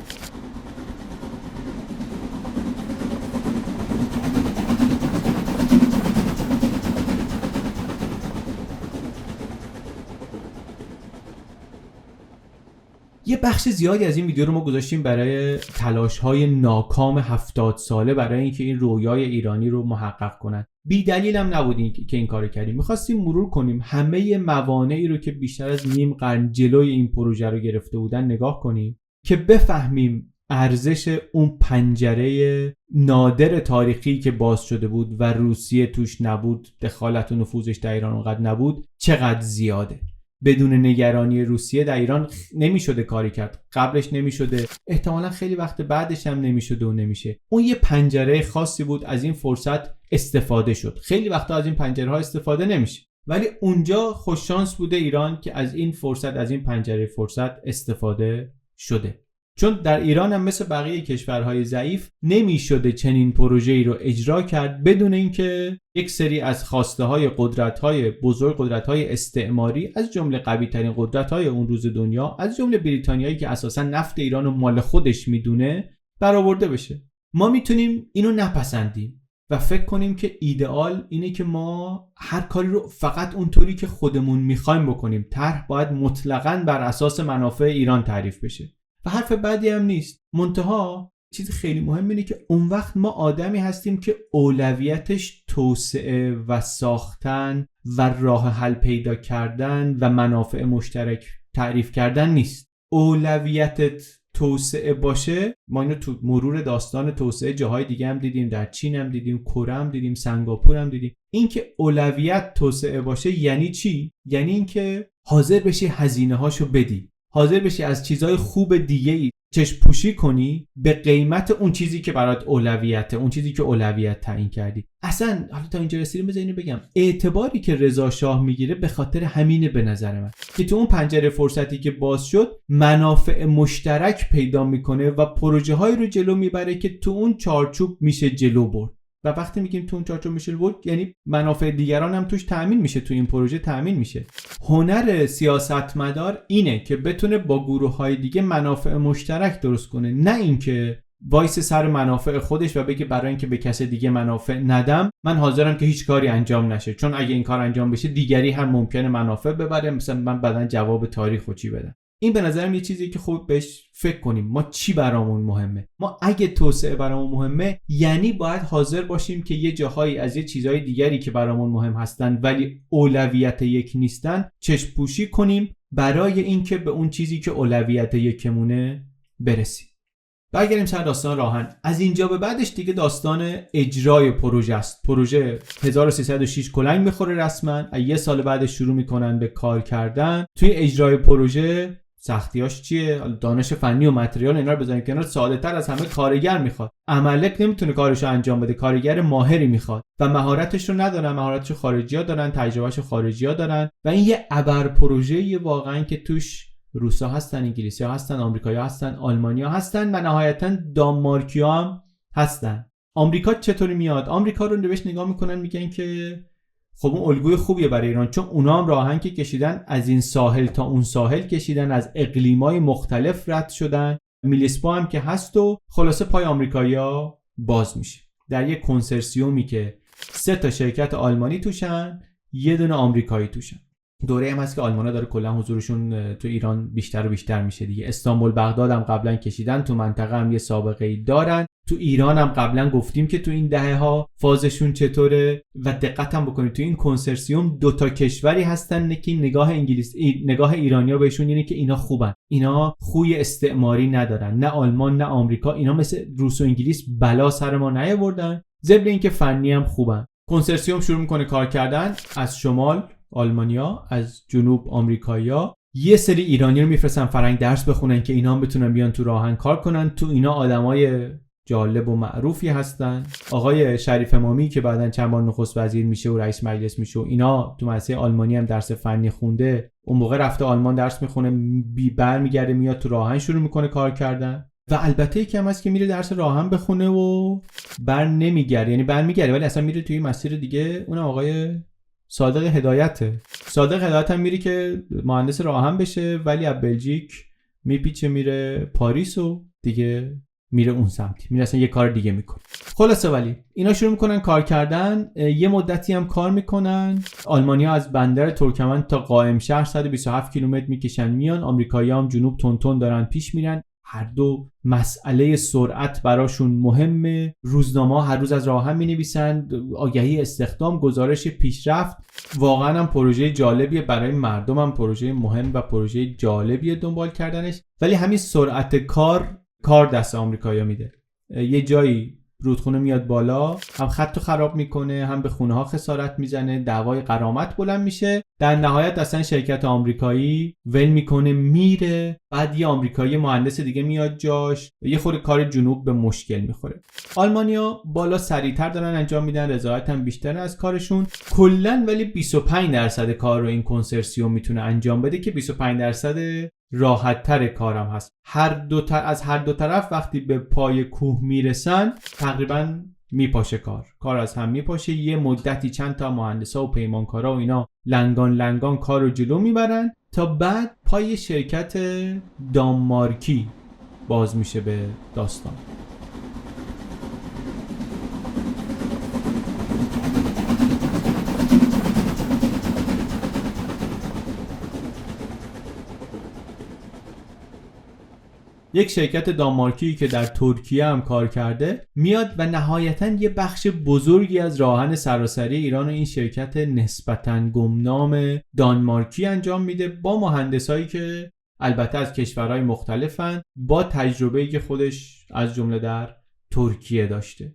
یه بخش زیادی از این ویدیو رو ما گذاشتیم برای تلاش‌های ناکام 70 ساله برای اینکه این رویای ایرانی رو محقق کنن. بی دلیل هم نبودیم که این کارو کردیم. می‌خواستیم مرور کنیم همه موانعی رو که بیشتر از نیم قرن جلوی این پروژه رو گرفته بودن نگاه کنیم که بفهمیم ارزش اون پنجره نادر تاریخی که باز شده بود و روسیه توش نبود، دخالت و نفوذش در ایران اونقدر نبود، چقدر زیاده. بدون نگرانی روسیه در ایران نمیشده کاری کرد، قبلش نمیشده، احتمالا خیلی وقت بعدش هم نمیشده و نمیشه. اون یه پنجره خاصی بود، از این فرصت استفاده شد. خیلی وقتا از این پنجره ها استفاده نمیشه، ولی اونجا خوش شانس بوده ایران که از این فرصت، از این پنجره فرصت استفاده شده. چون در ایران هم مثل بقیه کشورهای ضعیف نمیشده چنین پروژه‌ای رو اجرا کرد بدون اینکه یک سری از خواسته‌های قدرت‌های بزرگ، قدرت‌های استعماری، از جمله قوی‌ترین قدرت‌های اون روز دنیا، از جمله بریتانیایی که اساساً نفت ایران رو مال خودش میدونه، برآورده بشه. ما میتونیم اینو نپسندیم و فکر کنیم که ایدئال اینه که ما هر کاری رو فقط اونطوری که خودمون می‌خوایم بکنیم. طرح باید مطلقاً بر اساس منافع ایران تعریف بشه. و حرف بعدی هم نیست. منتها چیز خیلی مهم اینه که اون وقت ما آدمی هستیم که اولویتش توسعه و ساختن و راه حل پیدا کردن و منافع مشترک تعریف کردن نیست. اولویتت توسعه باشه. ما اینو تو مرور داستان توسعه جاهای دیگه هم دیدیم، در چین هم دیدیم، کره هم دیدیم، سنگاپور هم دیدیم. این که اولویت توسعه باشه یعنی چی؟ یعنی این که حاضر بشی هزینه هاشو بدی، حاضر بشی از چیزای خوب دیگه‌ای چشم پوشی کنی به قیمت اون چیزی که برات اولویته، اون چیزی که اولویت تعیین کردی. اصلا حالا تا اینجا رسیدیم، بذار اینو بگم، اعتباری که رضا شاه میگیره به خاطر همینه به نظر من، که تو اون پنجره فرصتی که باز شد منافع مشترک پیدا میکنه و پروژه های رو جلو میبره که تو اون چارچوب میشه جلو برد. و وقتی میگیم تو اون چارچوب میشه بود، یعنی منافع دیگران هم توش تأمین میشه، تو این پروژه تأمین میشه. هنر سیاستمدار اینه که بتونه با گروه‌های دیگه منافع مشترک درست کنه، نه اینکه وایس سر منافع خودش و بگه برای اینکه به کس دیگه منافع ندم من حاضرم که هیچ کاری انجام نشه، چون اگه این کار انجام بشه دیگری هم ممکنه منافع ببره، مثلا من بعدن جواب تاریخو چی بدم. این به نظرم یه چیزی که خوب بهش فکر کنیم. ما چی برامون مهمه؟ ما اگه توسعه برامون مهمه یعنی باید حاضر باشیم که یه جاهایی از یه چیزهای دیگری که برامون مهم هستن ولی اولویت یک نیستن چشم پوشی کنیم برای اینکه به اون چیزی که اولویت یکمونه برسیم. برگردیم سر داستان راهن. از اینجا به بعدش دیگه داستان اجرای پروژه است. پروژه 1306 کلنگ میخوره رسما، یه سال بعدش شروع میکنن به کار کردن. توی اجرای پروژه سختیاش چیه؟ دانش فنی و متریال اینا رو بذاریم کنار، ساده‌تر از همه کارگر میخواد. عملک نمیتونه کارشو انجام بده، کارگر ماهری میخواد و مهارتش رو ندارن، مهارتشو خارجی‌ها دارن، تجربهشو خارجی‌ها دارن و این یه ابر پروژه‌ای واقعا که توش روسا هستن، انگلیسی‌ها هستن، آمریکایی‌ها هستن، آلمانی‌ها هستن و نهایتاً دانمارکی‌ها هم هستن. آمریکا چطوری میاد؟ آمریکا رو بهش نگاه میکنن میگن که خب اون الگوی خوبیه برای ایران، چون اونا هم راهن که کشیدن، از این ساحل تا اون ساحل کشیدن، از اقلیم‌های مختلف رد شدن، میلسپا هم که هست و خلاصه پای آمریکایی‌ها باز میشه در یک کنسرسیومی که 3 شرکت آلمانی توشن، یه دونه آمریکایی توشن. دوره هم هست که آلمان‌ها داره کلا حضورشون تو ایران بیشتر و بیشتر میشه دیگه. استانبول بغداد هم قبلا کشیدن، تو منطقه هم یه سابقه‌ای دارن. تو ایران هم قبلا گفتیم که تو این دهه‌ها فازشون چطوره و دقت هم بکنید تو این کنسرسیوم 2 کشوری هستن که نگاه ایرانی‌ها بهشون اینه که اینا خوبن، اینا خوی استعماری ندارن، نه آلمان نه آمریکا، اینا مثل روس و انگلیس بلا سر ما نیاوردن، ضمن اینکه فنی هم خوبن. کنسرسیوم شروع میکنه کار کردن، از شمال آلمانیا، از جنوب آمریکایی‌ها. یه سری ایرانی رو میفرستن فرنگ درس بخونن که اینا هم بتونن بیان تو راهن کار کنن. تو اینا آدمای جالب و معروفی هستن. آقای شریف امامی که بعداً چند بار نخست وزیر میشه و رئیس مجلس میشه و اینا تو مدرسه آلمانی هم درس فنی خونده، اون موقع رفته آلمان درس میخونه، برمیگرده میاد تو راهن شروع میکنه کار کردن. و البته یکم هست که میره درس راهن بخونه و نمیگرده، یعنی برمیگرده ولی اصلا میره توی مسیر دیگه. اونم آقای صادق هدایته. صادق هدایت هم میره که مهندس راهن بشه، ولی از بلژیک میپیچه میره پاریس و دیگه میره اون سمتی، میره اصلا یه کار دیگه میکنه. خلاصه ولی اینا شروع میکنن کار کردن، یه مدتی هم کار میکنن. آلمانی‌ها از بندر ترکمن تا قائم شهر 127 کیلومتر میکشن میان، آمریکایی‌ها هم جنوب تون دارن پیش میرن. هر دو مسئله سرعت براشون مهمه. روزنامه‌ها هر روز از راهن می‌نویسن، آگهی استخدام، گزارش پیشرفت. واقعا هم پروژه جالبیه برای مردم، هم پروژه مهم و پروژه جالبیه دنبال کردنش. ولی همین سرعت کار دست آمریکایی‌ها میده. یه جایی رودخونه میاد بالا، هم خطو خراب میکنه، هم به خونه ها خسارت میزنه، دعوای غرامت بلند میشه. در نهایت اصلا شرکت آمریکایی ول میکنه میره. بعد یه آمریکایی مهندس دیگه میاد جاش، یه خورده کار جنوب به مشکل میخوره. آلمانیا بالا سریعتر دارن انجام میدن، رضایت هم بیشتر از کارشون کلا. ولی 25% کار رو این کنسرسیوم میتونه انجام بده که 25% راحت تر کارم هست. از هر دو طرف وقتی به پای کوه میرسن تقریبا میپاشه کار از هم میپاشه. یه مدتی چند تا مهندسا و پیمانکارا و اینا لنگان کار رو جلو میبرن تا بعد پای شرکت دانمارکی باز میشه به داستان. یک شرکت دانمارکی که در ترکیه هم کار کرده میاد و نهایتاً یه بخش بزرگی از راهن سراسری ایران و این شرکت نسبتاً گمنام دانمارکی انجام میده، با مهندسایی که البته از کشورهای مختلفن، با تجربه‌ای که خودش از جمله در ترکیه داشته.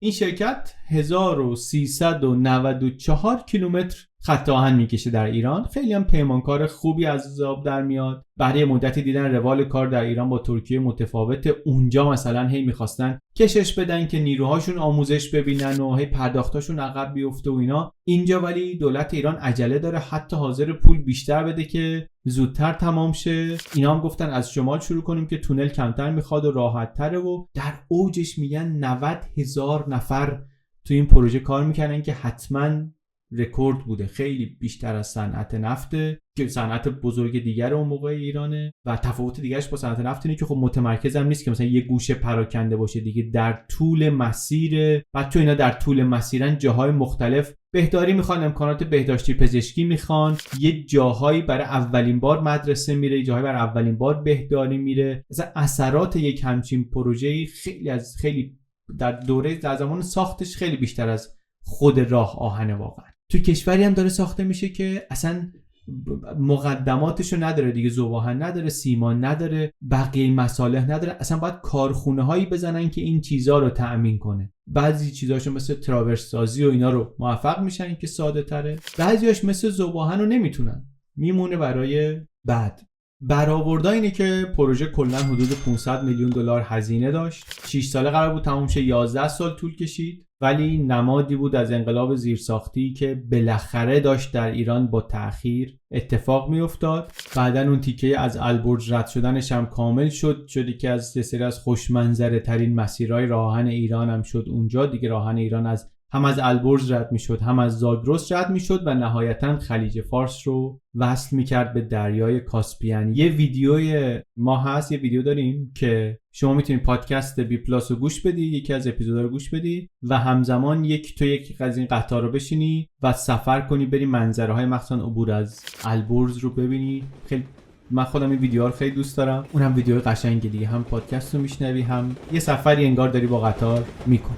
این شرکت 1394 کیلومتر خط آهن میکشه در ایران. خیلی هم پیمانکار خوبی از آب در میاد. بعد یه مدتی دیدن روال کار در ایران با ترکیه متفاوته. اونجا مثلا هی میخواستن کشش بدن که نیروهاشون آموزش ببینن و هی پرداختاشون عقب بیفته و اینا. اینجا ولی دولت ایران عجله داره، حتی حاضر پول بیشتر بده که زودتر تمام شه. اینا هم گفتن از شمال شروع کنیم که تونل کمتر میخواد و راحت تره. و در اوجش میگن 90,000 نفر تو این پروژه کار میکنن که حتما رکورد بوده، خیلی بیشتر از صنعت نفته که صنعت بزرگ دیگر اون موقع ایرانه. و تفاوت دیگرش با صنعت نفت اینه که خب متمرکز هم نیست که مثلا یه گوشه پراکنده باشه دیگه، در طول مسیر. بعد تو اینا در طول مسیرن جاهای مختلف بهداری میخوان، امکانات بهداشتی پزشکی میخوان، یه جاهایی برای اولین بار مدرسه میره، یه جاهایی برای اولین بار بهداری میره. مثلا اثرات یک همچین پروژه‌ای خیلی در زمان ساختش خیلی بیشتر از خود راه آهن واقعا. تو کشوری هم داره ساخته میشه که اصلا مقدماتشو نداره دیگه، ذوب‌آهن نداره، سیمان نداره، بقیه مصالح نداره. اصلا باید کارخونه هایی بزنن که این چیزا رو تأمین کنه. بعضی چیزاشو مثل تراورس سازی و اینا رو موفق میشن که ساده تره، بعضیاش مثل ذوب‌آهن رو نمیتونن، میمونه برای بعد. برآوردا اینه که پروژه کلا حدود 500 میلیون دلار هزینه داشت. 6 ساله قرار بود تموم شه، 11 سال طول کشید. ولی نمادی بود از انقلاب زیرساختی که بالاخره داشت در ایران با تأخیر اتفاق می افتاد. بعدن اون تیکه از البرز رد شدنش هم کامل شد که از سری از خوشمنظره ترین مسیرهای راهن ایران هم شد اونجا دیگه. راهن ایران هم از البرز رد می شد، هم از زاگرس رد می شد و نهایتاً خلیج فارس رو وصل می کرد به دریای کاسپیان. یه ویدیوی ما هست، یه ویدیو داریم که شما میتونید پادکست بی پلاس رو گوش بدی، یکی از اپیزودا رو گوش بدی و همزمان یک از این قطار رو بشینی و سفر کنی، بری منظره های مخصوصا عبور از البرز رو ببینی. خیلی من خودم این ویدیوها رو خیلی دوست دارم. اونم ویدیو قشنگی دیگه، هم پادکست رو میشنوی هم یه سفری انگار داری با قطار میکنی.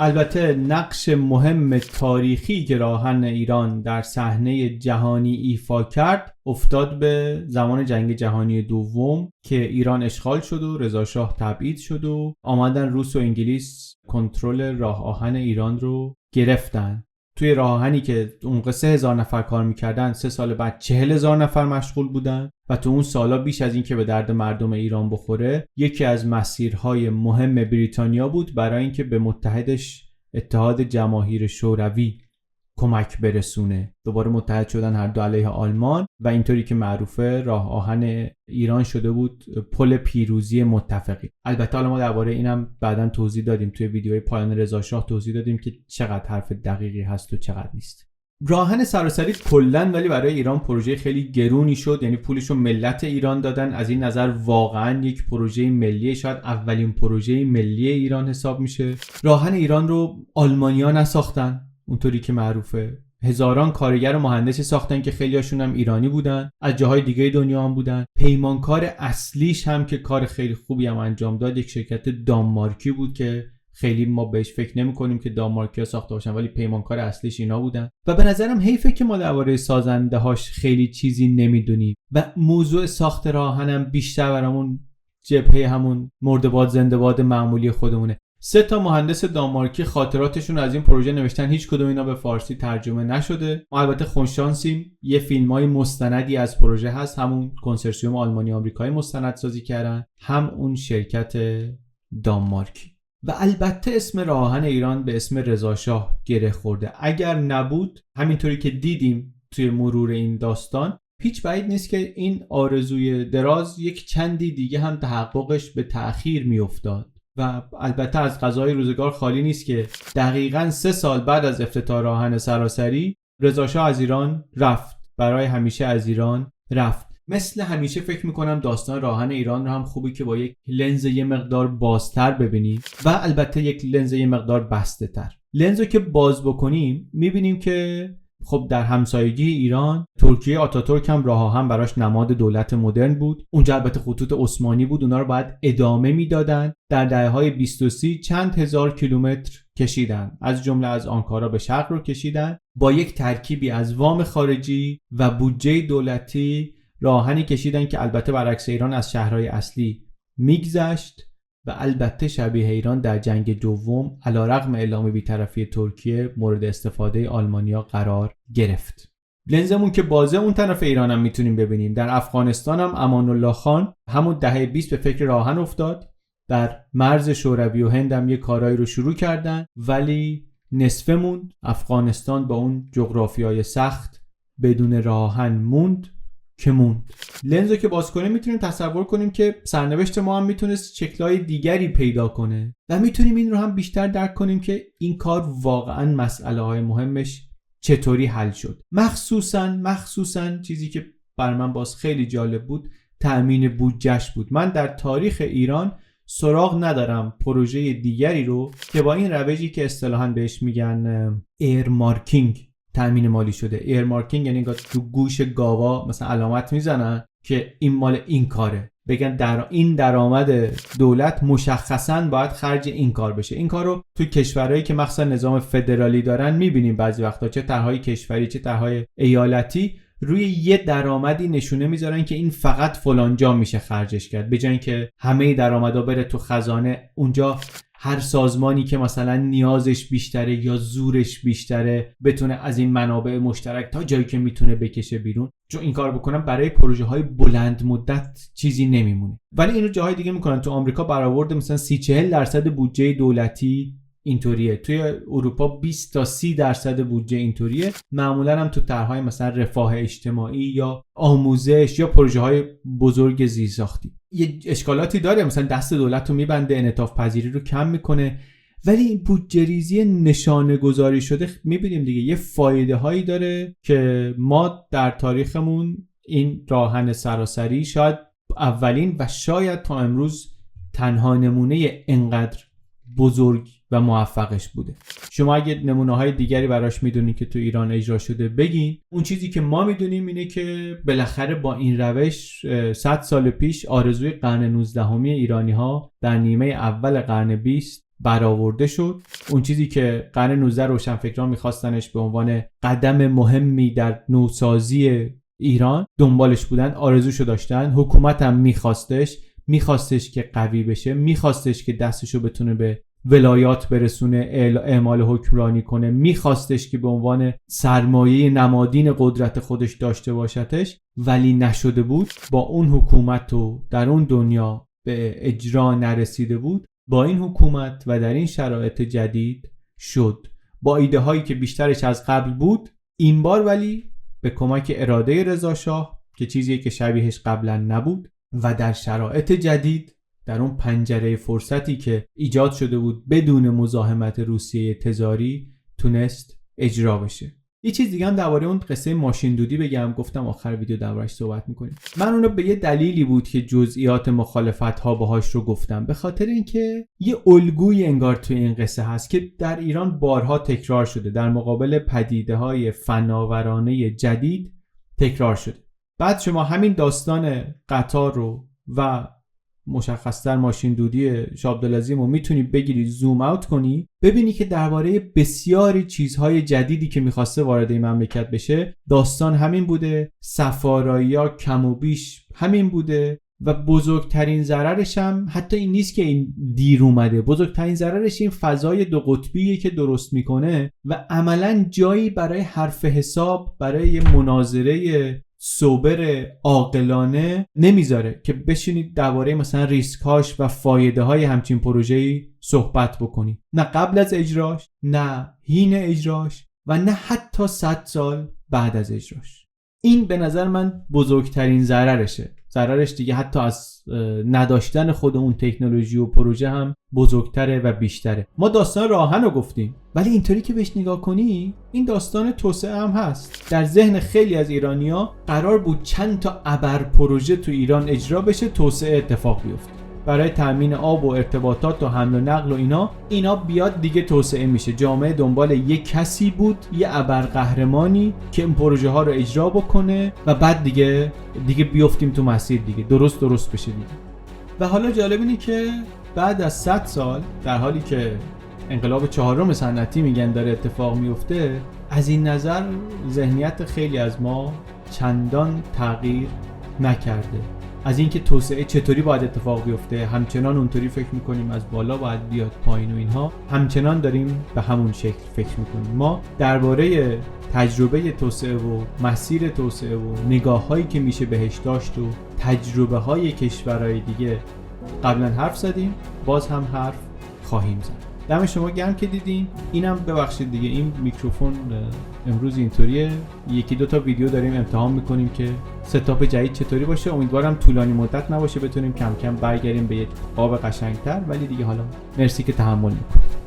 البته نقش مهم تاریخی که راهن ایران در صحنه جهانی ایفا کرد افتاد به زمان جنگ جهانی دوم که ایران اشغال شد و رضا شاه تبعید شد و آمدن روس و انگلیس کنترل راه آهن ایران رو گرفتن. توی راه آهنی که اون موقع 3000 نفر کار میکردن 3 سال بعد 40,000 نفر مشغول بودن و تو اون سالا بیش از این که به درد مردم ایران بخوره یکی از مسیرهای مهم بریتانیا بود برای اینکه به متحدش اتحاد جماهیر شوروی کمک برسونه. دوباره متحد شدن هر دو علیه آلمان و اینطوری که معروفه راه آهن ایران شده بود پل پیروزی متفقین. البته حالا ما درباره اینم بعداً توضیح دادیم، توی ویدیوی پایان رضا شاه توضیح دادیم که چقدر حرف دقیقی هست و چقدر نیست. راه آهن سراسری کلاً ولی برای ایران پروژه خیلی گرونی شد، یعنی پولشو ملت ایران دادن. از این نظر واقعاً یک پروژه ملی، شاید اولین پروژه ملی ایران حساب میشه. راه آهن ایران رو آلمانی‌ها نساختن اونطوری که معروفه، هزاران کارگر و مهندسی ساختن که خیلی هاشون هم ایرانی بودن، از جاهای دیگه دنیا هم بودن. پیمانکار اصلیش هم که کار خیلی خوبی هم انجام داد یک شرکت دانمارکی بود که خیلی ما بهش فکر نمی کنیم که دانمارکی‌ها ساخته باشن، ولی پیمانکار اصلیش اینا بودن. و به نظرم حیفه که ما درباره سازنده هاش خیلی چیزی نمیدونیم و موضوع ساخت راه آهنم بیشتر برامون جبهه همون مرده‌باد زنده‌باد معمولی خودمونه. 3 مهندس دانمارکی خاطراتشون از این پروژه نوشتن، هیچ کدوم اینا به فارسی ترجمه نشده. ما البته خوششانسیم یه فیلمای مستندی از پروژه هست، همون کنسرسیوم آلمانی آمریکایی مستندسازی کردن، هم اون شرکت دانمارکی. و البته اسم راه آهن ایران به اسم رضا شاه گره خورده. اگر نبود، همینطوری که دیدیم توی مرور این داستان، هیچ بعید نیست که این آرزوی دراز یک چندی دیگه هم تحققش به تأخیر میافتاد. و البته از قضای روزگار خالی نیست که دقیقاً 3 سال بعد از افتتاح راه آهن سراسری رضا شاه از ایران رفت، برای همیشه از ایران رفت. مثل همیشه فکر میکنم داستان راه آهن ایران رو هم خوبه که با یک لنز یه مقدار بازتر ببینیم و البته یک لنز یه مقدار بسته تر. لنز رو که باز بکنیم میبینیم که خب در همسایگی ایران ترکیه آتاتورک هم راه آهن براش نماد دولت مدرن بود. اونجا البته خطوط عثمانی بود، اونا رو باید ادامه میدادن. در دهه‌های 20 و 30 چند هزار کیلومتر کشیدن، از جمله از آنکارا به شرق رو کشیدن. با یک ترکیبی از وام خارجی و بودجه دولتی راه آهنی کشیدن که البته برعکس ایران از شهرهای اصلی میگذشت و البته شبیه ایران در جنگ دوم علیرغم اعلام بی‌طرفی ترکیه مورد استفاده آلمانیا قرار گرفت. لنزمون که بازه اون طرف ایران هم میتونیم ببینیم. در افغانستان هم امان الله خان همون دهه 20 به فکر راه آهن افتاد. در مرز شوروی و هند هم یه کارایی رو شروع کردن ولی نصفه موند. افغانستان با اون جغرافیای سخت بدون راه آهن موند که موند. لنزو که باز کنیم میتونیم تصور کنیم که سرنوشت ما هم میتونست شکل‌های دیگری پیدا کنه و میتونیم این رو هم بیشتر درک کنیم که این کار واقعاً مسئله‌های مهمش چطوری حل شد. مخصوصاً چیزی که بر من باز خیلی جالب بود تأمین بودجهش بود. من در تاریخ ایران سراغ ندارم پروژه دیگری رو که با این روشی که اصطلاحاً بهش میگن ایر مارکینگ تأمین مالی شده. ایر مارکینگ یعنی تو گوش گاوا مثلا علامت میزنن که این مال این کاره، بگن در این درآمد دولت مشخصاً باید خرج این کار بشه. این کار رو تو کشورهایی که مخصوصا نظام فدرالی دارن میبینیم بعضی وقتا، چه طرحهای کشوری چه طرحهای ایالتی، روی یه درآمدی نشونه میذارن که این فقط فلان جا میشه خرجش کرد، به جای اینکه همه درآمدا بره تو خزانه. اونجا هر سازمانی که مثلا نیازش بیشتره یا زورش بیشتره بتونه از این منابع مشترک تا جایی که میتونه بکشه بیرون. چون این کار بکنن برای پروژه های بلند مدت چیزی نمیمونه. ولی اینو جاهای دیگه میکنن. تو آمریکا برآورد مثلا 30-40% بودجه دولتی اینطوریه، توی اروپا 20 تا 30% بودجه اینطوریه. معمولا هم تو طرحهای مثلا رفاه اجتماعی یا آموزش یا پروژه‌های بزرگ زیرساختی یه اشکالاتی داره، مثلا دست دولت رو میبنده، انعطاف پذیری رو کم میکنه. ولی این بودجه ریزی نشانه گذاری شده میبینیم دیگه یه فایده هایی داره که ما در تاریخمون این راه آهن سراسری شاید اولین و شاید تا امروز تنها نمونه انقدر بزرگ و موفقش بوده. شما اگه نمونه‌های دیگری براش میدونید که تو ایران اجرا شده بگین. اون چیزی که ما میدونیم اینه که بالاخره با این روش 100 سال پیش آرزوی قرن 19 ایرانی‌ها در نیمه اول قرن 20 برآورده شد. اون چیزی که قرن 19 روشنفکران میخواستنش به عنوان قدم مهمی در نوسازی ایران دنبالش بودن، آرزوشو داشتن، حکومت هم میخواستش که قوی بشه، میخواستش که دستشو بتونه به ولایات برسونه، اعمال حکمرانی کنه، میخواستش که به عنوان سرمایه نمادین قدرت خودش داشته باشدش، ولی نشده بود. با اون حکومت و در اون دنیا به اجرا نرسیده بود. با این حکومت و در این شرایط جدید شد، با ایده هایی که بیشترش از قبل بود، این بار ولی به کمک اراده رضاشاه که چیزی که شبیهش قبلا نبود و در شرایط جدید، در اون پنجره فرصتی که ایجاد شده بود بدون مزاحمت روسیه تزاری، تونست اجرا بشه. یه چیز دیگه هم درباره اون قصه ماشین دودی بگم، گفتم آخر ویدیو دربارش صحبت میکنیم. من اونو به یه دلیلی بود که جزئیات مخالفت ها باهاش رو گفتم، به خاطر اینکه یه الگوی انگار توی این قصه هست که در ایران بارها تکرار شده، در مقابل پدیده های فناورانه جدید تکرار شده. بعد شما همین داستان قطار رو و مشخص‌تر ماشین دودی شاه عبدالعظیم رو میتونی بگیری زوم اوت کنی، ببینی که درباره بسیاری چیزهای جدیدی که میخواسته وارد این مملکت بشه داستان همین بوده، سفارایی‌ها کم و بیش همین بوده و بزرگترین ضررش هم حتی این نیست که این دیر اومده، بزرگترین ضررش این فضای دو قطبیه که درست میکنه و عملاً جایی برای حرف حساب، برای مناظره صبر عاقلانه نمیذاره که بشینید درباره مثلا ریسک‌هاش و فایده‌های همچین پروژه‌ای صحبت بکنید، نه قبل از اجراش، نه حین اجراش و نه حتی 100 سال بعد از اجراش. این به نظر من بزرگترین ضررشه. ضررش دیگه حتی از نداشتن خود اون تکنولوژی و پروژه هم بزرگتره و بیشتره. ما داستان راهن رو گفتیم، ولی اینطوری که بهش نگاه کنی این داستان توسعه هم هست. در ذهن خیلی از ایرانی‌ها قرار بود چند تا ابر پروژه تو ایران اجرا بشه، توسعه اتفاق بیفته برای تامین آب و ارتباطات و حمل و نقل و اینا بیاد دیگه توسعه میشه. جامعه دنبال یک کسی بود، یه ابرقهرمانی که این پروژه ها رو اجرا بکنه و بعد دیگه بیافتیم تو مسیر دیگه درست بشه دیگه. و حالا جالب اینه که بعد از 100 سال، در حالی که انقلاب 4 صنعتی میگن داره اتفاق میفته، از این نظر ذهنیت خیلی از ما چندان تغییر نکرده. از اینکه توسعه چطوری باید اتفاق بیفته همچنان اونطوری فکر میکنیم، از بالا باید بیاد پایین و اینها همچنان داریم به همون شکل فکر میکنیم. ما درباره تجربه توسعه و مسیر توسعه و نگاه‌هایی که میشه بهش داشت و تجربه‌های کشورهای دیگه قبلا حرف زدیم، باز هم حرف خواهیم زد. دم شما گرم که دیدین. اینم ببخشید دیگه، این میکروفون امروز اینطوریه. 1-2 تا ویدیو داریم امتحان میکنیم که ستاپ جدید چطوری باشه. امیدوارم طولانی مدت نباشه، بتونیم کم کم برگردیم به یک قاب قشنگتر. ولی دیگه حالا مرسی که تحمل میکنید.